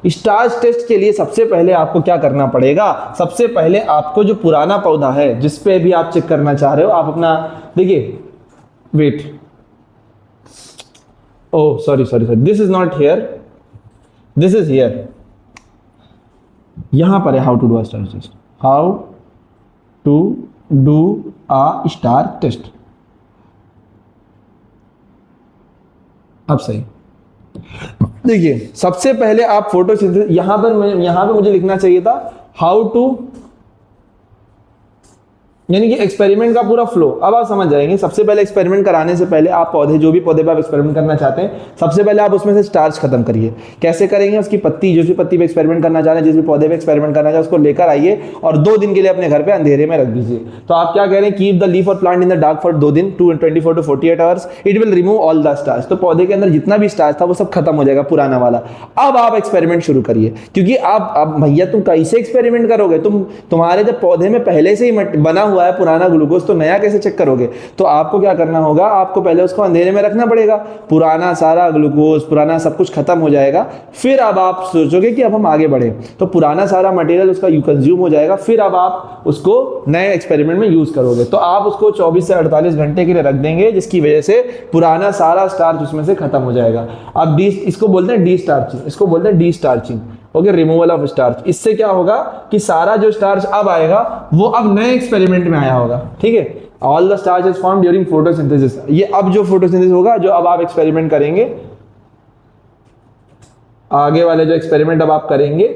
स्टार्च टेस्ट के लिए सबसे पहले आपको क्या करना पड़ेगा, सबसे पहले आपको जो पुराना पौधा है जिस पे भी आप चेक करना चाह रहे हो, आप अपना देखिए, wait, oh sorry, this is not here, this is here, यहां पर है how to do a star test, how to do a star test. अब सही देखिए, सबसे पहले आप फोटोसिंथेसिस, यहां पे मुझे लिखना चाहिए था हाउ टू, यानी कि एक्सपेरिमेंट का पूरा फ्लो। अब आप समझ जाएंगे। सबसे पहले एक्सपेरिमेंट कराने से पहले आप पौधे, जो भी पौधे पे आप एक्सपेरिमेंट करना चाहते हैं, सबसे पहले आप उसमें से स्टार्च खत्म करिए। कैसे करेंगे? उसकी पत्ती, जिस भी पत्ती पे एक्सपेरिमेंट करना चाह रहे हैं, जिस भी पौधे पे एक्सपेरिमेंट करना चाह रहे हैं, उसको लेकर आइए और 2 दिन के लिए अपने घर पे अंधेरे में रख दीजिए। तो आप क्या कह रहे हैं, कीप द लीफ और plant in the dark for 2 दिन, 24 to 48 hours, it will remove all the starch. तो पौधे के अंदर जितना भी स्टार्च था वो सब खत्म हो जाएगा, पुराना वाला। अब आप एक्सपेरिमेंट शुरू करिए, क्योंकि अब भैया तुम कैसे एक्सपेरिमेंट करोगे? तुम्हारे जब पौधे में पहले से ही बना हुआ है पुराना ग्लूकोज, तो नया कैसे चेक करोगे? तो आपको क्या करना होगा, आपको पहले उसको अंधेरे में रखना पड़ेगा, पुराना सारा ग्लूकोज, पुराना सब कुछ खत्म हो जाएगा। फिर अब आप सोचोगे कि अब हम आगे बढ़े, तो पुराना सारा मटेरियल उसका कंज्यूम हो जाएगा। फिर अब आप उसको नए एक्सपेरिमेंट में यूज करोगे। तो आप उसको 24 से 48 घंटे के लिए रख देंगे, जिसकी वजह से पुराना सारा स्टार्च उसमें से खत्म हो जाएगा। अब इसको बोलते हैं destarching, okay, removal of starch. इससे क्या होगा कि सारा जो स्टार्च अब आएगा वो अब नए एक्सपेरिमेंट में आया होगा। ठीक है, all the starch is formed during photosynthesis. ये अब जो फोटोसिंथेसिस होगा, जो अब आप एक्सपेरिमेंट करेंगे, आगे वाले जो एक्सपेरिमेंट अब आप करेंगे,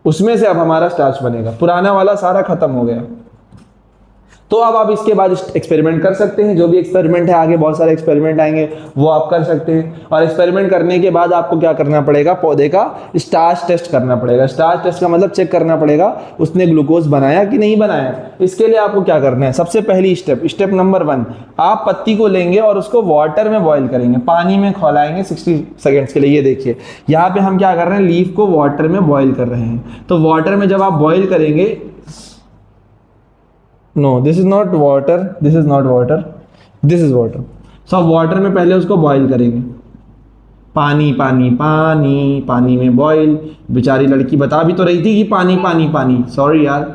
उसमें से अब हमारा स्टार्च बनेगा। पुराना वाला सारा खत्म हो गया। तो अब आप इसके बाद एक्सपेरिमेंट कर सकते हैं। जो भी एक्सपेरिमेंट है, आगे बहुत सारे एक्सपेरिमेंट आएंगे, वो आप कर सकते हैं। और एक्सपेरिमेंट करने के बाद आपको क्या करना पड़ेगा, पौधे का स्टार्च टेस्ट करना पड़ेगा। स्टार्च टेस्ट का मतलब चेक करना पड़ेगा उसने ग्लूकोज बनाया कि नहीं बनाया। इसके लिए आपको क्या करना है, सबसे पहली स्टेप नंबर 1, आप पत्ती को लेंगे और उसको वाटर में बॉईल करेंगे, पानी में खौलाएंगे 60 सेकेंड्स के लिए। ये देखिए यहाँ पे हम क्या कर रहे हैं, लीफ को वाटर में बॉईल कर रहे हैं। तो वाटर में जब आप बॉईल करेंगे, no this is not water, this is water. So water में पहले उसको बॉईल करेंगे। पानी पानी पानी, पानी में बॉयल। बेचारी लड़की बता भी तो रही थी कि पानी पानी पानी, सॉरी यार,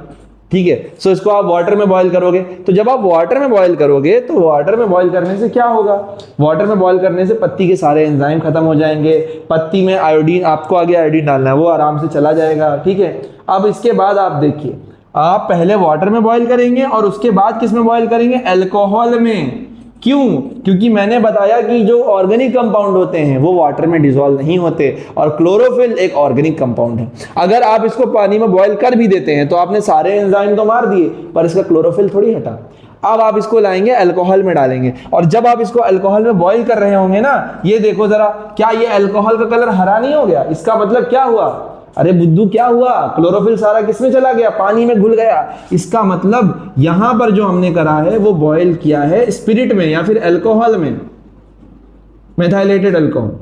ठीक है। सो इसको आप वाटर में बॉयल करोगे, तो जब आप वाटर में बॉयल करोगे तो वाटर में बॉयल करने से क्या होगा, वाटर में बॉयल करने से पत्ती के सारे एंजाइम खत्म हो जाएंगे, पत्ती में आयोडीन, आपको आगे आयोडीन डालना है वो आराम से चला जाएगा, ठीक है। अब इसके बाद आप देखिए, आप पहले वाटर में बॉयल करेंगे और उसके बाद किस में बॉयल करेंगे, अल्कोहल में। क्यों? क्योंकि मैंने बताया कि जो ऑर्गेनिक कंपाउंड होते हैं वो वाटर में डिसॉल्व नहीं होते, और क्लोरोफिल एक ऑर्गेनिक कंपाउंड है। अगर आप इसको पानी में बॉयल कर भी देते हैं तो आपने सारे एंजाइम तो मार दिए, पर इसका क्लोरोफिल थोड़ी हटा। अब आप इसको लाएंगे अल्कोहल में डालेंगे, और जब आप इसको अल्कोहल में बॉईल कर रहे होंगे ना, ये देखो जरा, क्या ये अल्कोहल का कलर हरा नहीं हो गया? इसका मतलब क्या हुआ? अरे बुद्धू क्या हुआ, क्लोरोफिल सारा किसमें चला गया, पानी में घुल गया। इसका मतलब यहां पर जो हमने करा है वो बॉईल किया है स्पिरिट में या फिर अल्कोहल में, मेथाइलेटेड अल्कोहल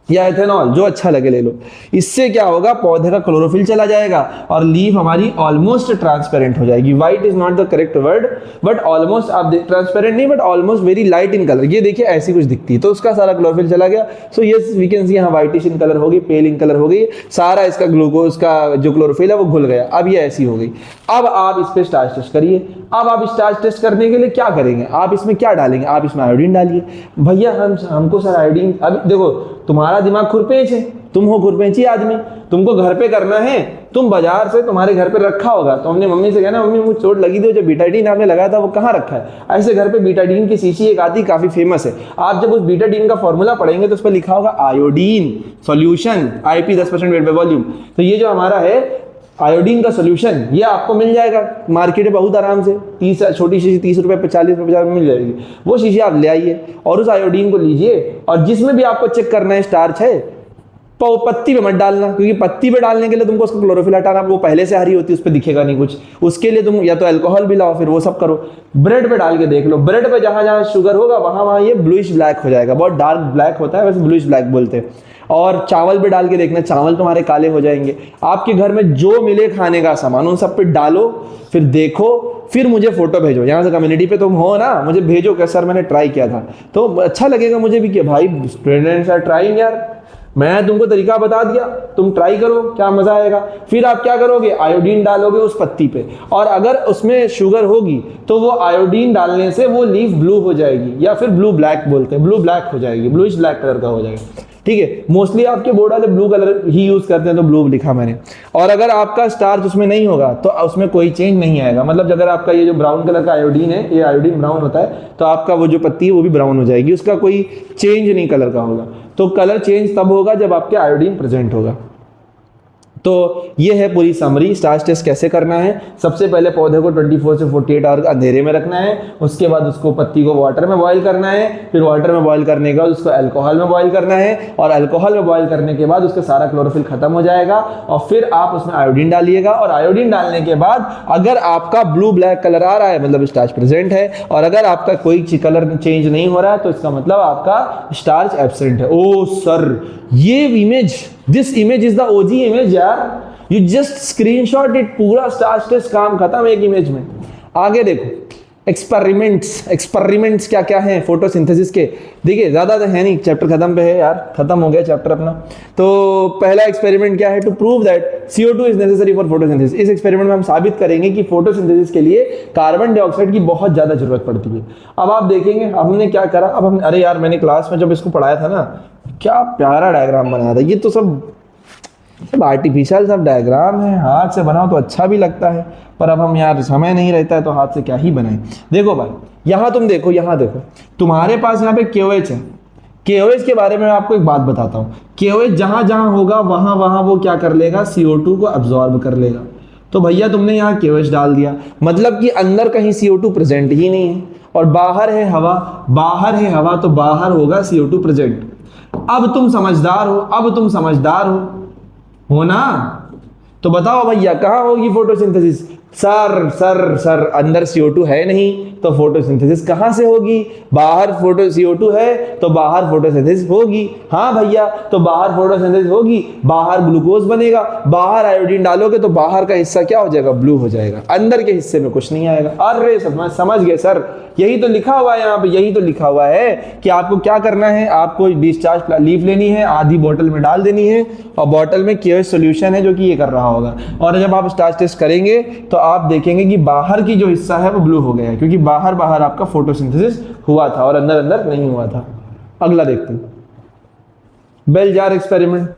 या एथेनॉल, जो अच्छा लगे ले लो। इससे क्या होगा, पौधे का क्लोरोफिल चला जाएगा और लीफ हमारी ऑलमोस्ट ट्रांसपेरेंट हो जाएगी। White is not the correct word, but almost, आप ट्रांसपेरेंट नहीं but almost very light in colour. ये देखिए ऐसी कुछ दिखती है, तो उसका सारा क्लोरोफिल चला गया। So yes we can see, यहाँ व्हाइटिश इन कलर होगी, पेल इन कलर हो गई, सारा इसका ग्लूकोज का जो क्लोरोफिल है वो घुल गया। अब ये ऐसी हो गई। अब आप इस पे स्टार्च टेस्ट करिए। अब आप स्टार्च टेस्ट करने के लिए क्या करेंगे, आप इसमें क्या डालेंगे, आप इसमें आयोडीन डालिए। भैया हमको सर आयोडीन, अभी देखो तुम्हारा दिमाग खुरपेच है, तुम हो खुरपेची आदमी, तुमको घर पे करना है, तुम बाजार से तुम्हारे घर पे रखा होगा, तो हमने मम्मी से कहना मम्मी मुझे चोट लगी थी, जो बीटाडीन आपने लगाया था वो कहाँ रखा है। ऐसे घर पे बीटाडीन की शीशी एक आती, काफी फेमस है। आप जब उस बीटाडीन का फॉर्मूला पढ़ेंगे तो उस पर लिखा होगा iodine solution IP 10% weight by volume. तो ये जो हमारा है आयोडीन का सोल्यूशन, ये आपको मिल जाएगा मार्केट में बहुत आराम से, 30 छोटी शीशी 30 रुपए 40 रुपए 50 में मिल जाएगी। वो शीशी आप ले आइए और उस आयोडीन को लीजिए, और जिसमें भी आपको चेक करना है स्टार्च है, पत्ती पे मत डालना, क्योंकि पत्ती पे डालने के लिए तुमको उसका क्लोरोफिल हटाना, वो पहले से हरी होती है, उस पर दिखेगा नहीं कुछ। उसके लिए तुम या तो अल्कोहल भी लाओ, फिर वो सब करो। ब्रेड पे डाल के देख लो, ब्रेड पे जहां जहां शुगर होगा वहां वहां ये ब्लूइश ब्लैक हो जाएगा, बहुत डार्क ब्लैक होता है, वैसे ब्लूइश ब्लैक बोलते हैं। और चावल पे डाल के देखना, चावल तुम्हारे काले हो जाएंगे। आपके घर में जो मिले खाने का सामान उन सब पे डालो, फिर देखो, फिर मुझे फोटो भेजो। यहाँ से कम्युनिटी पे तुम हो ना, मुझे भेजो कि सर मैंने ट्राई किया था, तो अच्छा लगेगा मुझे भी कि भाई स्टूडेंट्स आर ट्राइंग यार, मैं तुमको तरीका बता दिया, तुम ट्राई करो, क्या मजा आएगा। फिर आप क्या करोगे, आयोडीन डालोगे उस पत्ती पे, और अगर उसमें शुगर होगी तो वो आयोडीन डालने से वो लीफ ब्लू हो जाएगी, या फिर ब्लू ब्लैक बोलते हैं, ब्लू ब्लैक हो जाएगी, ब्लूइश ब्लैक कलर का हो जाएगा, ठीक है। मोस्टली आपके बोर्ड वाले ब्लू कलर ही यूज करते हैं, तो ब्लू लिखा मैंने। और अगर आपका स्टार्च उसमें नहीं होगा तो उसमें कोई चेंज नहीं आएगा, मतलब अगर आपका ये जो ब्राउन कलर का आयोडीन है, ये आयोडीन ब्राउन होता है, तो आपका वो जो पत्ती है वो भी ब्राउन हो जाएगी, उसका कोई चेंज नहीं कलर का होगा। तो कलर चेंज तब होगा जब आपके आयोडीन प्रेजेंट होगा। तो ये है पूरी समरी, स्टार्च टेस्ट कैसे करना है। सबसे पहले पौधे को 24 से 48 आवर अंधेरे में रखना है, उसके बाद उसको पत्ती को वाटर में बॉईल करना है, फिर वाटर में बॉईल करने के बाद उसको अल्कोहल में बॉईल करना है, और अल्कोहल में बॉईल करने के बाद उसका सारा क्लोरोफिल खत्म हो जाएगा, और फिर आप उसमें आयोडीन डालिएगा। और आयोडीन डालने के बाद अगर आपका ब्लू ब्लैक कलर आ रहा है, मतलब स्टार्च प्रेजेंट है, और अगर आपका कोई कलर चेंज नहीं हो रहा है, तो इसका मतलब आपका स्टार्च एब्सेंट है। ओ सर, ये image, this image is the OG image यार, यू जस्ट स्क्रीनशॉट इट, पूरा स्टार्च टेस्ट काम खत्म एक इमेज में। आगे देखो एक्सपेरिमेंट्स क्या क्या हैं फोटोसिंथेसिस के। देखिए ज्यादा तो है नहीं, चैप्टर खत्म पे है यार, खत्म हो गया चैप्टर अपना। तो पहला एक्सपेरिमेंट क्या है, to prove that CO2 is necessary for photosynthesis. इस एक्सपेरिमेंट में हम साबित करेंगे कि फोटोसिंथेसिस के लिए कार्बन डाइऑक्साइड की बहुत ज्यादा जरूरत पड़ती है। अब आप देखेंगे हमने क्या करा, अब हम, अरे यार मैंने क्लास में जब इसको पढ़ाया था ना, क्या प्यारा डायग्राम बनाया था। ये तो सब आर्टिफिशियल सब डायग्राम है, हाथ से बनाओ तो अच्छा भी लगता है, पर अब हम यार समय नहीं रहता है तो हाथ से क्या ही बनाए। देखो भाई, यहाँ तुम देखो, यहाँ देखो, तुम्हारे पास यहाँ पे KOH है। KOH के बारे में मैं आपको एक बात बताता हूँ। KOH जहां जहां होगा वहां वहां वो क्या कर लेगा, CO2 को अब्सॉर्ब कर लेगा। तो भैया तुमने यहाँ KOH डाल दिया, मतलब कि अंदर कहीं CO2 प्रेजेंट ही नहीं है, और बाहर है हवा, बाहर है हवा, तो बाहर होगा CO2 प्रेजेंट। अब तुम समझदार हो, अब तुम समझदार हो ना, तो बताओ भैया कहाँ होगी फोटोसिंथेसिस, सर सर सर अंदर CO2 है नहीं तो फोटोसिंथेसिस कहाँ से होगी? बाहर CO2 है तो बाहर फोटोसिंथेसिस होगी। हाँ भैया, तो बाहर फोटोसिंथेसिस होगी, बाहर ग्लूकोज बनेगा, बाहर आयोडीन डालोगे तो बाहर का हिस्सा क्या हो जाएगा? ब्लू हो जाएगा, अंदर के हिस्से में कुछ नहीं आएगा। अरे समझ गए सर, यही तो लिखा हुआ है यहाँ पे, यही तो लिखा हुआ है कि आपको क्या करना है, आपको डिस्चार्ज लीफ लेनी है, आधी बोतल में डाल देनी है और बोतल में KOH सॉल्यूशन है जो कि ये कर रहा होगा। और जब आप स्टार्च टेस्ट करेंगे तो आप देखेंगे कि बाहर की जो हिस्सा है वो ब्लू हो गया है, क्योंकि बाहर बाहर आपका फोटोसिंथेसिस हुआ था और अंदर अंदर नहीं हुआ था। अगला देखते हैं, बेल जार एक्सपेरिमेंट।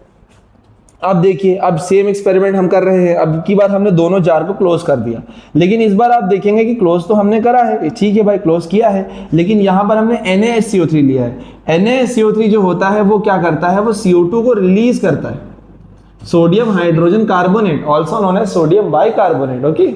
अब देखिए, अब सेम एक्सपेरिमेंट हम कर रहे हैं। अब की बार हमने दोनों जार को क्लोज कर दिया, लेकिन इस बार आप देखेंगे कि क्लोज तो हमने करा है, ठीक है भाई क्लोज किया है, लेकिन यहाँ पर हमने NaSCO3 लिया है। NaSCO3 जो होता है वो क्या करता है? वो CO2 को रिलीज करता है, sodium hydrogen carbonate, also known as sodium bicarbonate. Okay,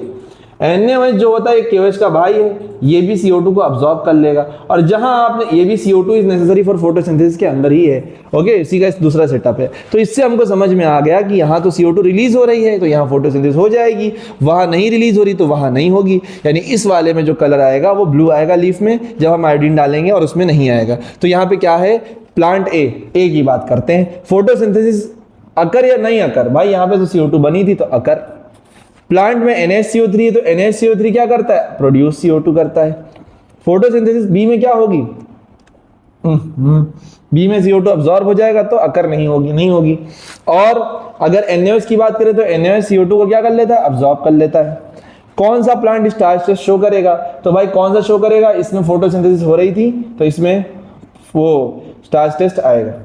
NaOH जो होता है KOH का भाई है, ये भी CO2 को अब्सॉर्ब कर लेगा, और जहां आपने ये भी CO2 is necessary for photosynthesis के अंदर ही है। ओके, इसी का दूसरा सेटअप है। तो इससे हमको समझ में आ गया कि यहाँ तो CO2 रिलीज हो रही है तो यहाँ फोटोसिंथेसिस हो जाएगी, वहां नहीं रिलीज हो रही तो वहां नहीं होगी। यानी इस वाले में जो कलर आएगा वो ब्लू आएगा लीफ में, जब हम आयोडीन डालेंगे, और उसमें नहीं आएगा। तो यहाँ पे क्या है? प्लांट ए की बात करते हैं। फोटोसिंथेसिस अकर या नहीं अकर? भाई यहाँ पे तो CO2 बनी थी तो अकर। प्लांट में NaCO3 है तो NaCO3 क्या करता है? प्रोड्यूस CO2 करता है। फोटोसिंथेसिस बी में क्या होगी? बी में CO2 अब्सॉर्ब हो जाएगा तो अकर नहीं होगी। और अगर NaOH की बात करें तो NaOH CO2 को क्या कर लेता है? अब्सॉर्ब कर लेता है। कौन सा प्लांट स्टार्च टेस्ट शो करेगा? तो भाई कौन सा शो करेगा? इसमें फोटोसिंथेसिस हो रही थी तो इसमें वो स्टार्च टेस्ट आएगा।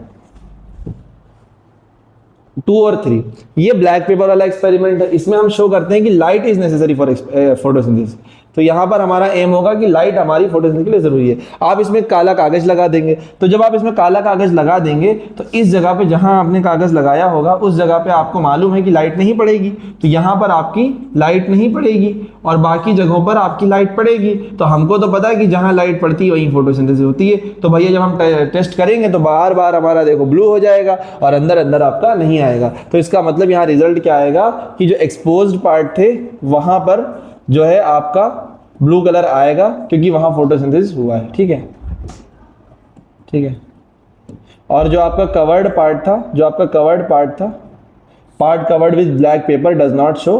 2 और 3 ये ब्लैक पेपर वाला एक्सपेरिमेंट है। इसमें हम शो करते हैं कि light is necessary for photosynthesis. तो यहां पर हमारा एम होगा कि लाइट हमारी फोटोसिंथेसिस के लिए जरूरी है। आप इसमें काला कागज लगा देंगे, तो जब आप इसमें काला कागज लगा देंगे तो इस जगह पे जहां आपने कागज लगाया होगा उस जगह पे आपको मालूम है कि लाइट नहीं पड़ेगी, तो यहां पर आपकी लाइट नहीं पड़ेगी और बाकी जगहों पर आपकी लाइट पड़ेगी। तो हमको तो पता है कि जहां लाइट पड़ती है वहीं फोटोसिंथेसिस होती है। तो भैया जब हम टेस्ट करेंगे तो बार बार हमारा देखो ब्लू हो जाएगा और अंदर अंदर आपका नहीं आएगा। तो इसका मतलब यहाँ रिजल्ट क्या आएगा कि जो एक्सपोज्ड पार्ट थे वहां पर जो है आपका ब्लू कलर आएगा, क्योंकि वहां फोटोसिंथेसिस हुआ है। ठीक है। और जो आपका कवर्ड पार्ट था, part covered with black pepper does not show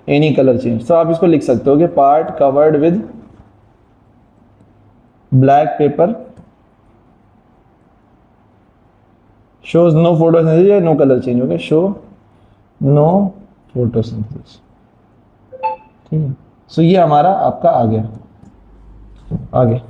any colour change. तो आप इसको लिख सकते हो कि part covered with black pepper shows no photosynthesis या no color change। Okay, show no photosynthesis। ठीक है, सो ये हमारा आपका आ गया। आगे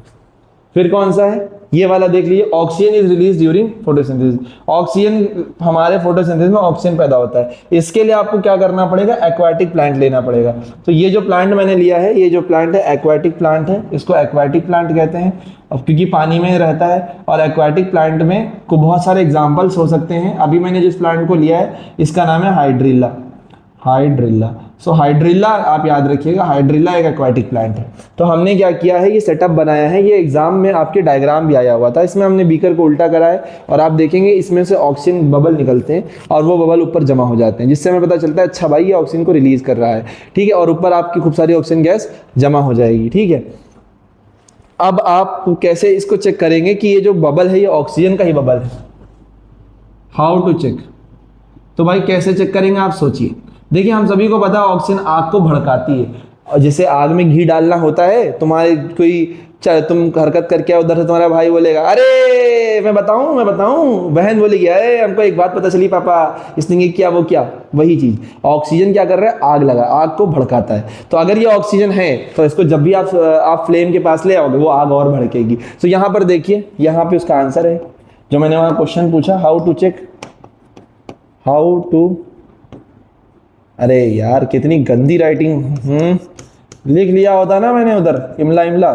फिर कौन सा है? ये वाला देख लीजिए, oxygen is release during photosynthesis. Oxygen, हमारे फोटोसिंथेसिस में ऑक्सीजन पैदा होता है। इसके लिए आपको क्या करना पड़ेगा? एक्वाटिक प्लांट लेना पड़ेगा। तो ये जो प्लांट मैंने लिया है, ये जो प्लांट है एक्वाटिक प्लांट है, इसको एक्वाटिक प्लांट कहते हैं। अब क्योंकि पानी में रहता है और एक्वाटिक प्लांट में को बहुत सारे एग्जाम्पल्स हो सकते हैं। अभी मैंने जिस प्लांट को लिया है इसका नाम है हाइड्रिल्ला। सो हाइड्रिल्ला आप याद रखिएगा, हाइड्रिल्ला एक एक्वाटिक प्लांट है। तो हमने क्या किया है, ये सेटअप बनाया है। ये एग्जाम में आपके डायग्राम भी आया हुआ था। इसमें हमने बीकर को उल्टा करा है और आप देखेंगे इसमें से ऑक्सीजन बबल निकलते हैं और वो बबल ऊपर जमा हो जाते हैं, जिससे हमें पता चलता है अच्छा भाई ये ऑक्सीजन को रिलीज कर रहा है। ठीक है, और ऊपर आपकी खूब सारी ऑक्सीजन गैस जमा हो जाएगी। ठीक है, अब आप कैसे इसको चेक करेंगे कि ये जो बबल है ये ऑक्सीजन का ही बबल है? How to check? तो भाई कैसे चेक करेंगे आप सोचिए। देखिए, हम सभी को पता है ऑक्सीजन आग को भड़काती है, और जैसे आग में घी डालना होता है, तुम्हारे तुम हरकत करके उधर से तुम्हारा भाई बोलेगा अरे मैं बताऊं, बहन बोलेगी अरे हमको एक बात पता चली पापा, इसने ये किया वो किया। वही चीज ऑक्सीजन क्या कर रहा है? आग को भड़काता है। तो अगर ये ऑक्सीजन है तो इसको जब भी आप फ्लेम के पास ले आओगे वो आग और भड़केगी। तो यहाँ पर देखिए, यहाँ पे उसका आंसर है जो मैंने वहां क्वेश्चन पूछा, how to check, how to. अरे यार कितनी गंदी राइटिंग, लिख लिया होता ना मैंने उधर इमला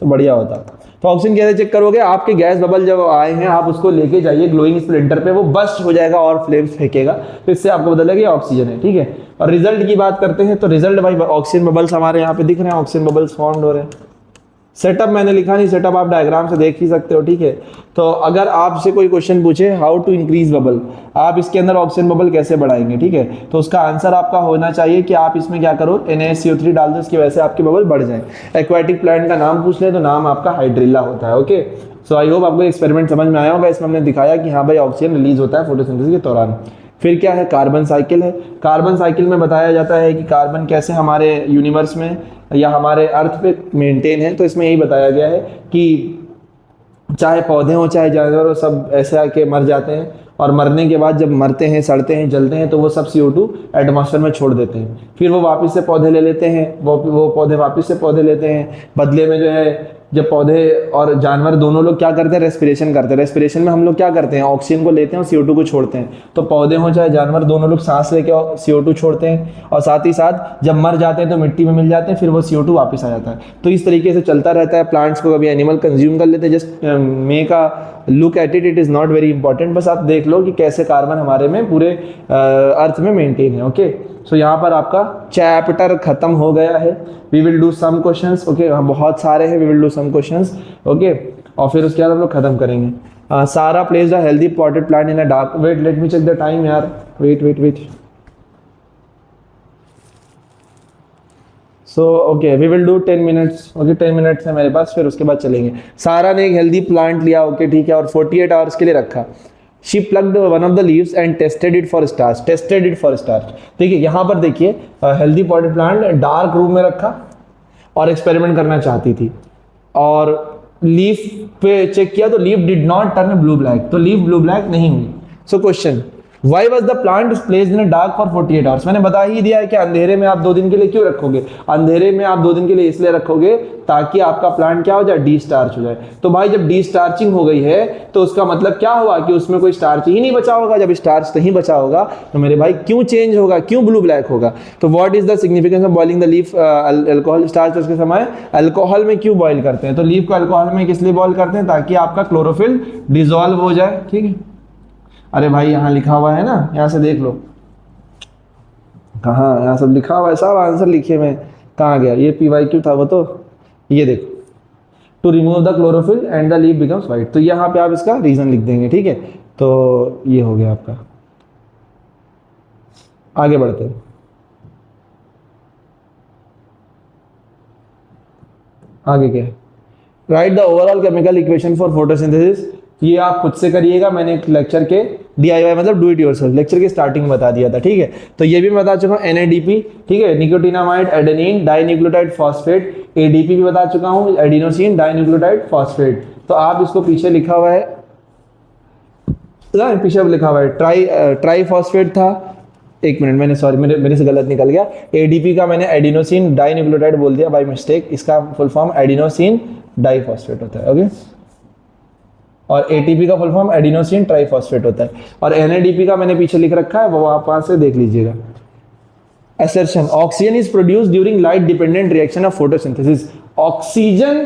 तो बढ़िया होता। तो ऑक्सीजन कैसे चेक करोगे? आपके गैस बबल जब आए हैं आप उसको लेके जाइए ग्लोइंग स्प्लिंटर पे, वो बस्ट हो जाएगा और फ्लेम्स फेंकेगा, तो इससे आपको पता लगेगा ऑक्सीजन है। ठीक है, और रिजल्ट की बात करते हैं तो रिजल्ट भाई ऑक्सीजन बबल्स हमारे यहाँ पे दिख रहे हैं, ऑक्सीजन बबल्स फॉर्म हो रहे हैं। सेटअप मैंने लिखा नहीं, सेटअप आप डायग्राम से देख ही सकते हो, ठीक है। तो अगर आपसे कोई क्वेश्चन पूछे हाउ टू इंक्रीज बबल, आप इसके अंदर ऑक्सीजन बबल कैसे बढ़ाएंगे, ठीक है, तो उसका आंसर आपका होना चाहिए कि आप इसमें क्या करो, NaCO3 डाल दो, इसकी वजह से आपकी बबल बढ़ जाए। एक्वाटिक प्लांट का नाम पूछ ले तो नाम आपका हाइड्रिल्ला होता है। ओके, सो आई होप आपको एक्सपेरिमेंट समझ में आया होगा। इसमें हमने दिखाया कि हाँ भाई ऑक्सीजन रिलीज होता है फोटोसिंथेसिस के दौरान। फिर क्या है, कार्बन साइकिल है। कार्बन साइकिल में बताया जाता है कि कार्बन कैसे हमारे यूनिवर्स में या हमारे अर्थ पे मेंटेन है। तो इसमें यही बताया गया है कि चाहे पौधे हों चाहे जानवर हो, सब ऐसे आके मर जाते हैं, और मरने के बाद जब मरते हैं, सड़ते हैं, जलते हैं, तो वो सब CO2 एटमॉस्फेयर में छोड़ देते हैं। फिर वो वापस से पौधे ले लेते हैं, वो पौधे वापस से पौधे लेते हैं। बदले में जो है, जब पौधे और जानवर दोनों लोग क्या करते हैं, रेस्पिरेशन करते हैं। रेस्पिरेशन में हम लोग क्या करते हैं, ऑक्सीजन को लेते हैं और CO2 को छोड़ते हैं। तो पौधे हों चाहे जानवर, दोनों लोग सांस लेके CO2 छोड़ते हैं, और साथ ही साथ जब मर जाते हैं तो मिट्टी में मिल जाते हैं, फिर वो CO2 वापस आ जाता है। तो इस तरीके से चलता रहता है। प्लांट्स को कभी एनिमल कंज्यूम कर लेते हैं। Just make a look at it, it is not very important. बस आप देख लो कि कैसे कार्बन हमारे में पूरे अर्थ में मेंटेन है। ओके, सो यहाँ पर आपका चैप्टर खत्म हो गया है। We will do some questions. Okay, बहुत सारे हैं, we will do some questions. Okay, और फिर उसके बाद हम लोग खत्म करेंगे। सारा place a healthy potted plant in a dark, wait let me check the time यार, wait. So okay, we will do 10 minutes. Okay, 10 minutes है मेरे पास, फिर उसके बाद चलेंगे। सारा ने एक हेल्दी प्लांट लिया, ओके ठीक है, और 48 आवर्स के लिए रखा। She plucked one of the leaves and tested it for starch. देखिए यहाँ पर देखिए, healthy potted plant dark room में रखा और एक्सपेरिमेंट करना चाहती थी, और लीफ पे चेक किया तो leaf did not turn blue black, तो लीफ ब्लू ब्लैक नहीं हुई। So question, why was the plant placed in dark for 48 hours. मैंने बता ही दिया है कि अंधेरे में आप 2 दिन के लिए क्यों रखोगे। अंधेरे में आप 2 दिन के लिए इसलिए रखोगे ताकि आपका प्लांट क्या हो जाए, डी-स्टार्च हो जाए। तो भाई जब डी-स्टार्चिंग हो गई है तो उसका मतलब क्या हुआ कि उसमें कोई स्टार्च ही नहीं बचा होगा। जब स्टार्च नहीं बचा होगा तो मेरे भाई क्यों चेंज होगा, क्यों ब्लू ब्लैक होगा। तो what is the significance of boiling the leaf alcohol starch. उसके समय अल्कोहल में क्यों बॉइल करते हैं, तो लीफ को अल्कोहल में किस लिए बॉइल करते हैं, ताकि आपका क्लोरोफिल डिजोल्व हो जाए। ठीक है, अरे भाई यहाँ लिखा हुआ है ना, यहाँ से देख लो, कहाँ यहाँ सब लिखा हुआ है, सब आंसर लिखे में कहाँ गया, ये PYQ था वो, तो ये देखो, to remove the chlorophyll and the leaf becomes white. तो यहाँ पे आप इसका रीजन लिख देंगे, ठीक है। तो ये हो गया आपका। आगे बढ़ते हैं, आगे क्या है, right the overall chemical equation for photosynthesis. ये आप खुद से करिएगा, मैंने एक लेक्चर के DIY मतलब डू इट योरसेल्फ लेक्चर के स्टार्टिंग में बता दिया था, ठीक है। तो ये भी मैं बता चुका हूँ, NADP, ठीक है, nicotinamide adenine dinucleotide phosphate, ADP भी बता चुका हूँ, एडिनोसिन डाइन्यूक्लियोटाइड फॉस्फेट। तो आप इसको पीछे लिखा हुआ है, पीछे लिखा हुआ है ट्राई फॉस्फेट था। एक मिनट, मैंने सॉरी मेरे से गलत निकल गया, ADP का मैंने एडिनोसिन डाइन्यूक्लियोटाइड बोल दिया बाय मिस्टेक। इसका फुल फॉर्म एडिनोसिन डाइफॉस्फेट होता है, ओके। और ATP का फुल फॉर्म एडिनोसिन ट्राइफॉस्फेट होता है। और NADP का मैंने पीछे लिख रखा है, वो आप वहां से देख लीजिएगा। Assertion, oxygen is produce during light dependent reaction of photosynthesis. Oxygen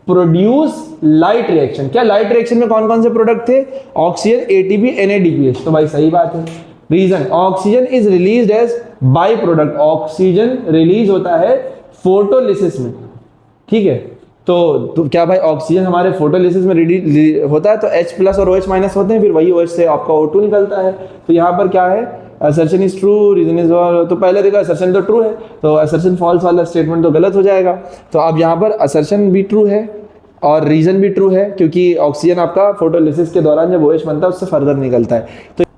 produce light reaction. क्या लाइट रिएक्शन में कौन कौन से प्रोडक्ट थे, ऑक्सीजन, ATP, NADPH। तो भाई सही बात है। Reason, oxygen is release as by product. Oxygen release होता है फोटोलिसिस में, ठीक है। तो क्या भाई ऑक्सीजन हमारे फोटोलिसिस में होता है, तो H+ और OH- होते हैं, फिर वही OH से आपका O2 निकलता है। तो यहाँ पर क्या है, assertion is true, reason is, तो पहले देखो असर्शन तो ट्रू है, तो असर्शन फॉल्स वाला स्टेटमेंट तो गलत हो जाएगा। तो अब यहाँ पर असर्शन भी ट्रू है और रीजन भी ट्रू है, क्योंकि ऑक्सीजन आपका फोटोलिसिस के दौरान जब OH बनता है उससे फर्दर निकलता है।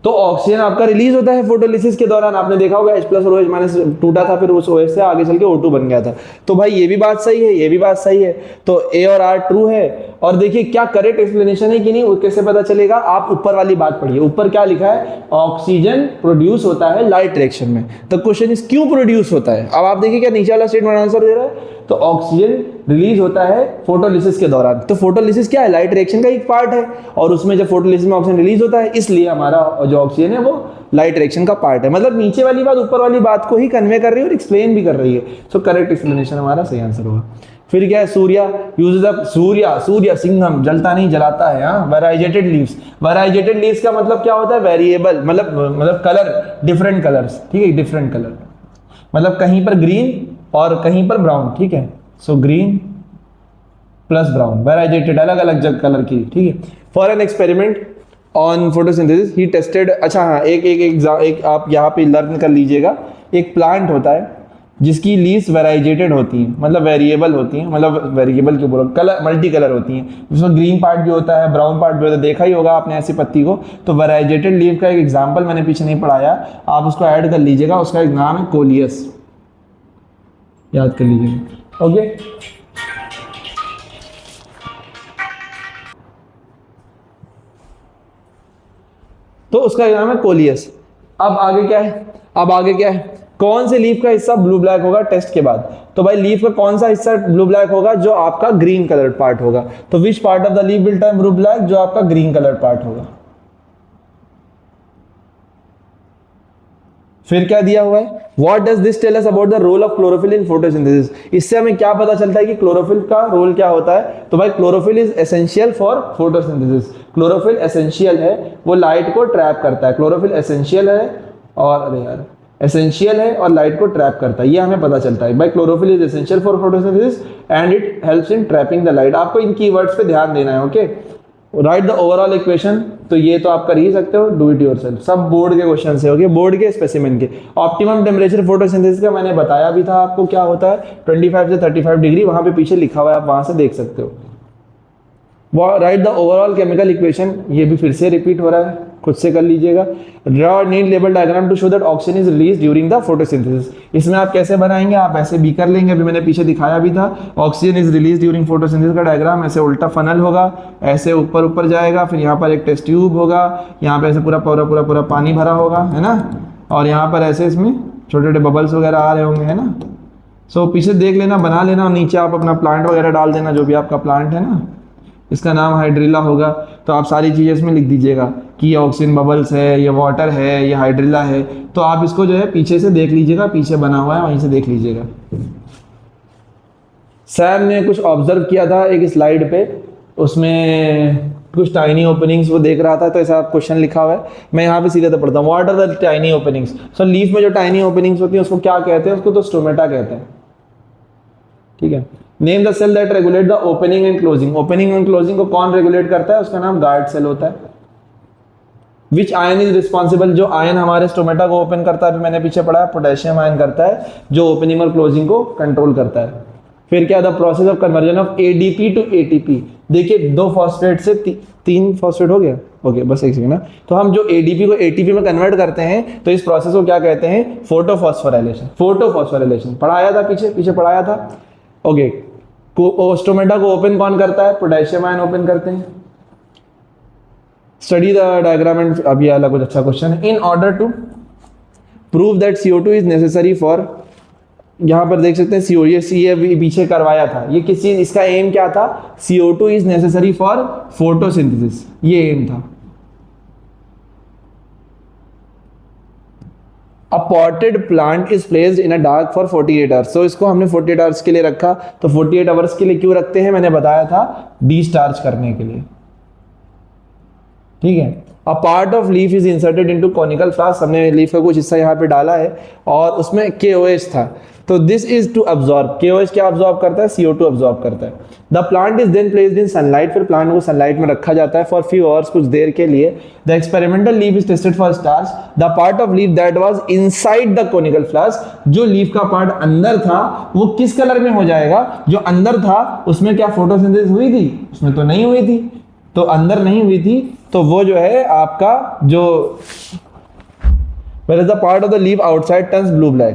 तो ऑक्सीजन आपका रिलीज होता है फोटोलिसिस के दौरान। आपने देखा होगा H+ और OH- टूटा था, फिर उस OH से आगे चल के O2 बन गया था। तो भाई ये भी बात सही है, ये भी बात सही है। तो A और R ट्रू है। और देखिए क्या करेक्ट एक्सप्लेनेशन है कि नहीं, वो कैसे पता चलेगा, आप ऊपर वाली बात पढ़िए। ऊपर क्या लिखा है, ऑक्सीजन प्रोड्यूस होता है लाइट रिएक्शन में। तो क्वेश्चन इज क्यों प्रोड्यूस होता है। अब आप देखिए क्या नीचे वाला स्टेटमेंट आंसर दे रहा है, तो ऑक्सीजन रिलीज होता है फोटोलिसिस के दौरान। तो फोटोलिसिस क्या है, लाइट रिएक्शन का एक पार्ट है, और उसमें जब फोटोलिसिस में ऑक्सीजन रिलीज होता है, इसलिए हमारा जो ऑक्सीजन है वो लाइट रिएक्शन का पार्ट है। मतलब नीचे वाली बात ऊपर वाली बात को ही कन्वे कर रही है और एक्सप्लेन भी कर रही है। सो करेक्ट एक्सप्लेनेशन हमारा सही आंसर होगा। फिर क्या है, सूर्या यूजेस अप, सूर्य सिंघम, जलता नहीं जलाता है। हाँ, वेराइजेटेड लीव्स। वेराइजेटेड लीव्स का मतलब क्या होता है, वेरिएबल, मतलब कलर, डिफरेंट कलर्स, ठीक है, डिफरेंट कलर, मतलब कहीं पर ग्रीन और कहीं पर ब्राउन, ठीक है। सो ग्रीन प्लस ब्राउन, वेराइजेटेड अलग अलग जग कलर की, ठीक है। For an experiment on photosynthesis he tested, अच्छा हाँ, एक आप यहाँ पे लर्न कर लीजिएगा, एक प्लांट होता है जिसकी लीव्स वेराइजेटेड होती हैं, मतलब वेरिएबल होती हैं, मतलब वेरिएबल क्यों बोलो, कलर मल्टी कलर होती हैं, उसमें ग्रीन पार्ट भी होता है, ब्राउन पार्ट भी होता है, देखा ही होगा आपने ऐसी पत्ती को। तो वेराइजेटेड लीव का एक एग्जाम्पल मैंने पीछे नहीं पढ़ाया, आप उसको ऐड कर लीजिएगा, उसका एक नाम है कोलियस, याद कर लीजिएगा, ओके। तो उसका नाम है कोलियस। अब आगे क्या है, अब आगे क्या है, कौन से लीफ का हिस्सा ब्लू ब्लैक होगा टेस्ट के बाद? तो भाई लीफ का कौन सा हिस्सा ब्लू ब्लैक होगा? जो आपका ग्रीन कलर्ड पार्ट होगा। तो which part of the leaf will turn blue black? जो आपका ग्रीन कलर्ड पार्ट होगा। फिर क्या दिया हुआ है, what does this tell us about the role of chlorophyll in photosynthesis? इससे हमें क्या पता चलता है कि क्लोरोफिल का रोल क्या होता है? तो भाई chlorophyll is essential for photosynthesis. Chlorophyll essential है, वो लाइट को ट्रैप करता है। क्लोरोफिल एसेंशियल है और अरे यार एसेंशियल है और लाइट को ट्रैप करता है, ये हमें पता चलता है। भाई chlorophyll is essential for photosynthesis and it helps in trapping the light. आपको इन कीवर्ड्स पे ध्यान देना है, okay. Right the overall equation, तो ये तो आप कर ही सकते हो, डू इट योरसेल्फ, सब बोर्ड के क्वेश्चन है, ओके, बोर्ड के स्पेसिमेन के। ऑप्टिमम टेम्परेचर फोटोसिंथेसिस का मैंने बताया भी था आपको क्या होता है, 25 से 35 डिग्री, वहां पे पीछे लिखा हुआ है, आप वहां से देख सकते हो। Right the overall chemical equation, ये भी फिर से रिपीट हो रहा है, खुद से कर लीजिएगा। Draw neat label diagram to show that oxygen is release during the photosynthesis. इसमें आप कैसे बनाएंगे, आप ऐसे भी कर लेंगे, अभी मैंने पीछे दिखाया भी था। Oxygen is release during photosynthesis का डायग्राम ऐसे उल्टा फनल होगा, ऐसे ऊपर ऊपर जाएगा, फिर यहाँ पर एक टेस्ट ट्यूब होगा, यहाँ पे ऐसे पूरा पूरा पूरा पूरा पानी भरा होगा, है ना, और यहाँ पर ऐसे इसमें छोटे छोटे बबल्स वगैरह आ रहे होंगे, है ना। सो पीछे देख लेना, बना लेना, और नीचे आप अपना प्लांट वगैरह डाल देना, जो भी आपका प्लांट है ना, इसका नाम हाइड्रिला होगा। तो आप सारी चीज़ें इसमें लिख दीजिएगा कि ये ऑक्सीजन बबल्स है, ये वाटर है, ये हाइड्रिला है। तो आप इसको जो है पीछे से देख लीजिएगा, पीछे बना हुआ है, वहीं से देख लीजिएगा। सैम ने कुछ ऑब्जर्व किया था एक स्लाइड पे, उसमें कुछ टाइनी ओपनिंग्स वो देख रहा था, तो ऐसा क्वेश्चन लिखा हुआ है, मैं यहाँ पे सीधे तो पढ़ता हूँ। What are the tiny openings? So leaf में जो टाइनी ओपनिंग्स होती है उसको क्या कहते हैं? उसको तो स्टोमेटा कहते हैं, ठीक है। Name the cell that regulate the opening and closing. Opening and closing को कौन रेगुलेट करता है? उसका नाम गार्ड सेल होता है। विच आयन इज रिस्पॉन्सिबल? जो आयन हमारे स्टोमेटा को ओपन करता है, मैंने पीछे पढ़ा है, पोटेशियम आयन करता है, जो ओपनिंग और क्लोजिंग को कंट्रोल करता है। फिर क्या, the process of conversion of ADP to ATP. देखिए 2 फॉस्फेट से 3 फॉस्फेट हो गया, ओके, बस एक सेकंड ना। तो हम जो एडीपी को एटीपी में कन्वर्ट करते हैं, तो इस प्रोसेस को क्या कहते हैं? फोटोफॉस्फोराइलेशन। फोटोफॉस्फोराइलेशन पढ़ाया था, पीछे पढ़ाया था, ओके। स्टोमेटा को ओपन कौन करता है? पोटेशियम आयन ओपन करते हैं। स्टडी द डायग्राम एंड, अब ये अलग कुछ अच्छा क्वेश्चन है। In order to prove that CO2 is necessary for, यहां पर देख सकते हैं CO, ये पीछे करवाया था, ये किस चीज, इसका एम क्या था? CO2 is necessary for photosynthesis, ये एम था। A potted plant is placed in a dark for 48 hours. So इसको हमने 48 आवर्स के लिए रखा। तो 48 आवर्स के लिए क्यों रखते हैं? मैंने बताया था, डिस्चार्ज करने के लिए, ठीक है। A part of leaf is inserted into conical flask। हमने लीफ का कुछ हिस्सा यहाँ पे डाला है और उसमें KOH था। तो this is to absorb, KOH क्या अब्जॉर्ब करता है? CO2 अब्जॉर्ब करता है। The plant is then placed in sunlight, फिर प्लांट को सनलाइट में रखा जाता है फॉर फ्यू आवर्स, कुछ देर के लिए। The experimental leaf is tested for starch. The part of leaf that was inside the conical flask, जो लीफ का पार्ट अंदर था वो किस कलर में हो जाएगा? जो अंदर था उसमें क्या फोटोसिंथेसिस हुई थी? उसमें तो नहीं हुई थी, तो अंदर नहीं हुई थी, तो वो जो है आपका जो whereas the part of the leaf outside turns blue black,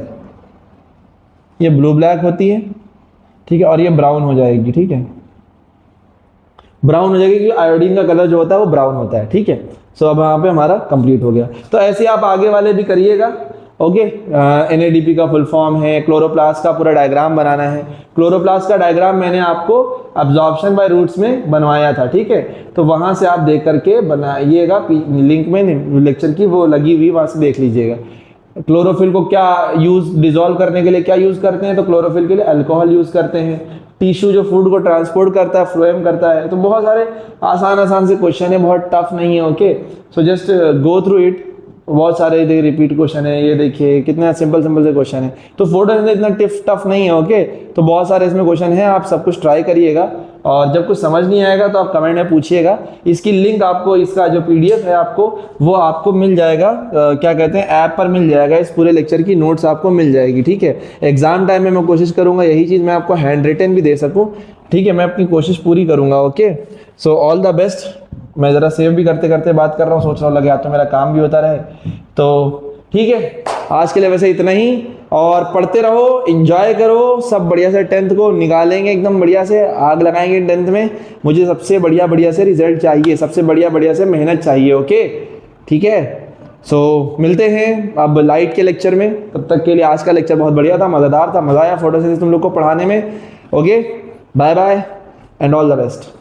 ये ब्लू ब्लैक होती है, ठीक है, और ये ब्राउन हो जाएगी, ठीक है, ब्राउन हो जाएगी, क्योंकि आयोडीन का कलर जो होता है वो ब्राउन होता है, ठीक है। सो अब यहाँ पे हमारा कंप्लीट हो गया। तो ऐसे आप आगे वाले भी करिएगा, ओके। NADP का फुल फॉर्म है, क्लोरोप्लास्ट का पूरा डायग्राम बनाना है। क्लोरोप्लास्ट का डायग्राम मैंने आपको अब्जॉर्प्शन बाय रूट्स में बनवाया था, ठीक है, तो वहां से आप देख करके बनाइएगा, लिंक में लेक्चर की वो लगी हुई, वहां से देख लीजिएगा। क्लोरोफिल को क्या यूज, डिसॉल्व करने के लिए क्या यूज करते हैं? तो क्लोरोफिल के लिए अल्कोहल यूज करते हैं। टिश्यू जो फूड को ट्रांसपोर्ट करता है, फ्लोएम करता है। तो बहुत सारे आसान से क्वेश्चन है, बहुत टफ नहीं है, okay. So just go through it. बहुत सारे रिपीट क्वेश्चन है, ये देखिए कितना सिंपल से क्वेश्चन है। तो फोटोसिंथेसिस इतना टफ नहीं है, ओके। तो बहुत सारे इसमें क्वेश्चन है, आप सब कुछ ट्राई करिएगा और जब कुछ समझ नहीं आएगा तो आप कमेंट में पूछिएगा। इसकी लिंक आपको, इसका जो PDF है आपको, वो आपको मिल जाएगा, क्या कहते हैं, ऐप पर मिल जाएगा। इस पूरे लेक्चर की नोट्स आपको मिल जाएगी, ठीक है। एग्जाम टाइम में मैं कोशिश करूंगा यही चीज़ मैं आपको हैंड रिटन भी दे सकूं, ठीक है। मैं अपनी कोशिश पूरी करूंगा। Okay, so all the best. मैं ज़रा सेव भी करते करते बात कर रहा हूँ, सोच रहा हूँ लगे तो मेरा काम भी होता रहे, तो ठीक है। आज के लिए वैसे इतना ही, और पढ़ते रहो, एंजॉय करो, सब बढ़िया से 10th को निकालेंगे, एकदम बढ़िया से आग लगाएंगे 10th में। मुझे सबसे बढ़िया से रिजल्ट चाहिए, सबसे बढ़िया से मेहनत चाहिए। ओके, ठीक है। सो मिलते हैं अब लाइट के लेक्चर में। तब तक के लिए आज का लेक्चर बहुत बढ़िया था, मज़ेदार था, मज़ा आया फोटोसिंथेसिस तुम लोग को पढ़ाने में। Okay, bye bye and all the best.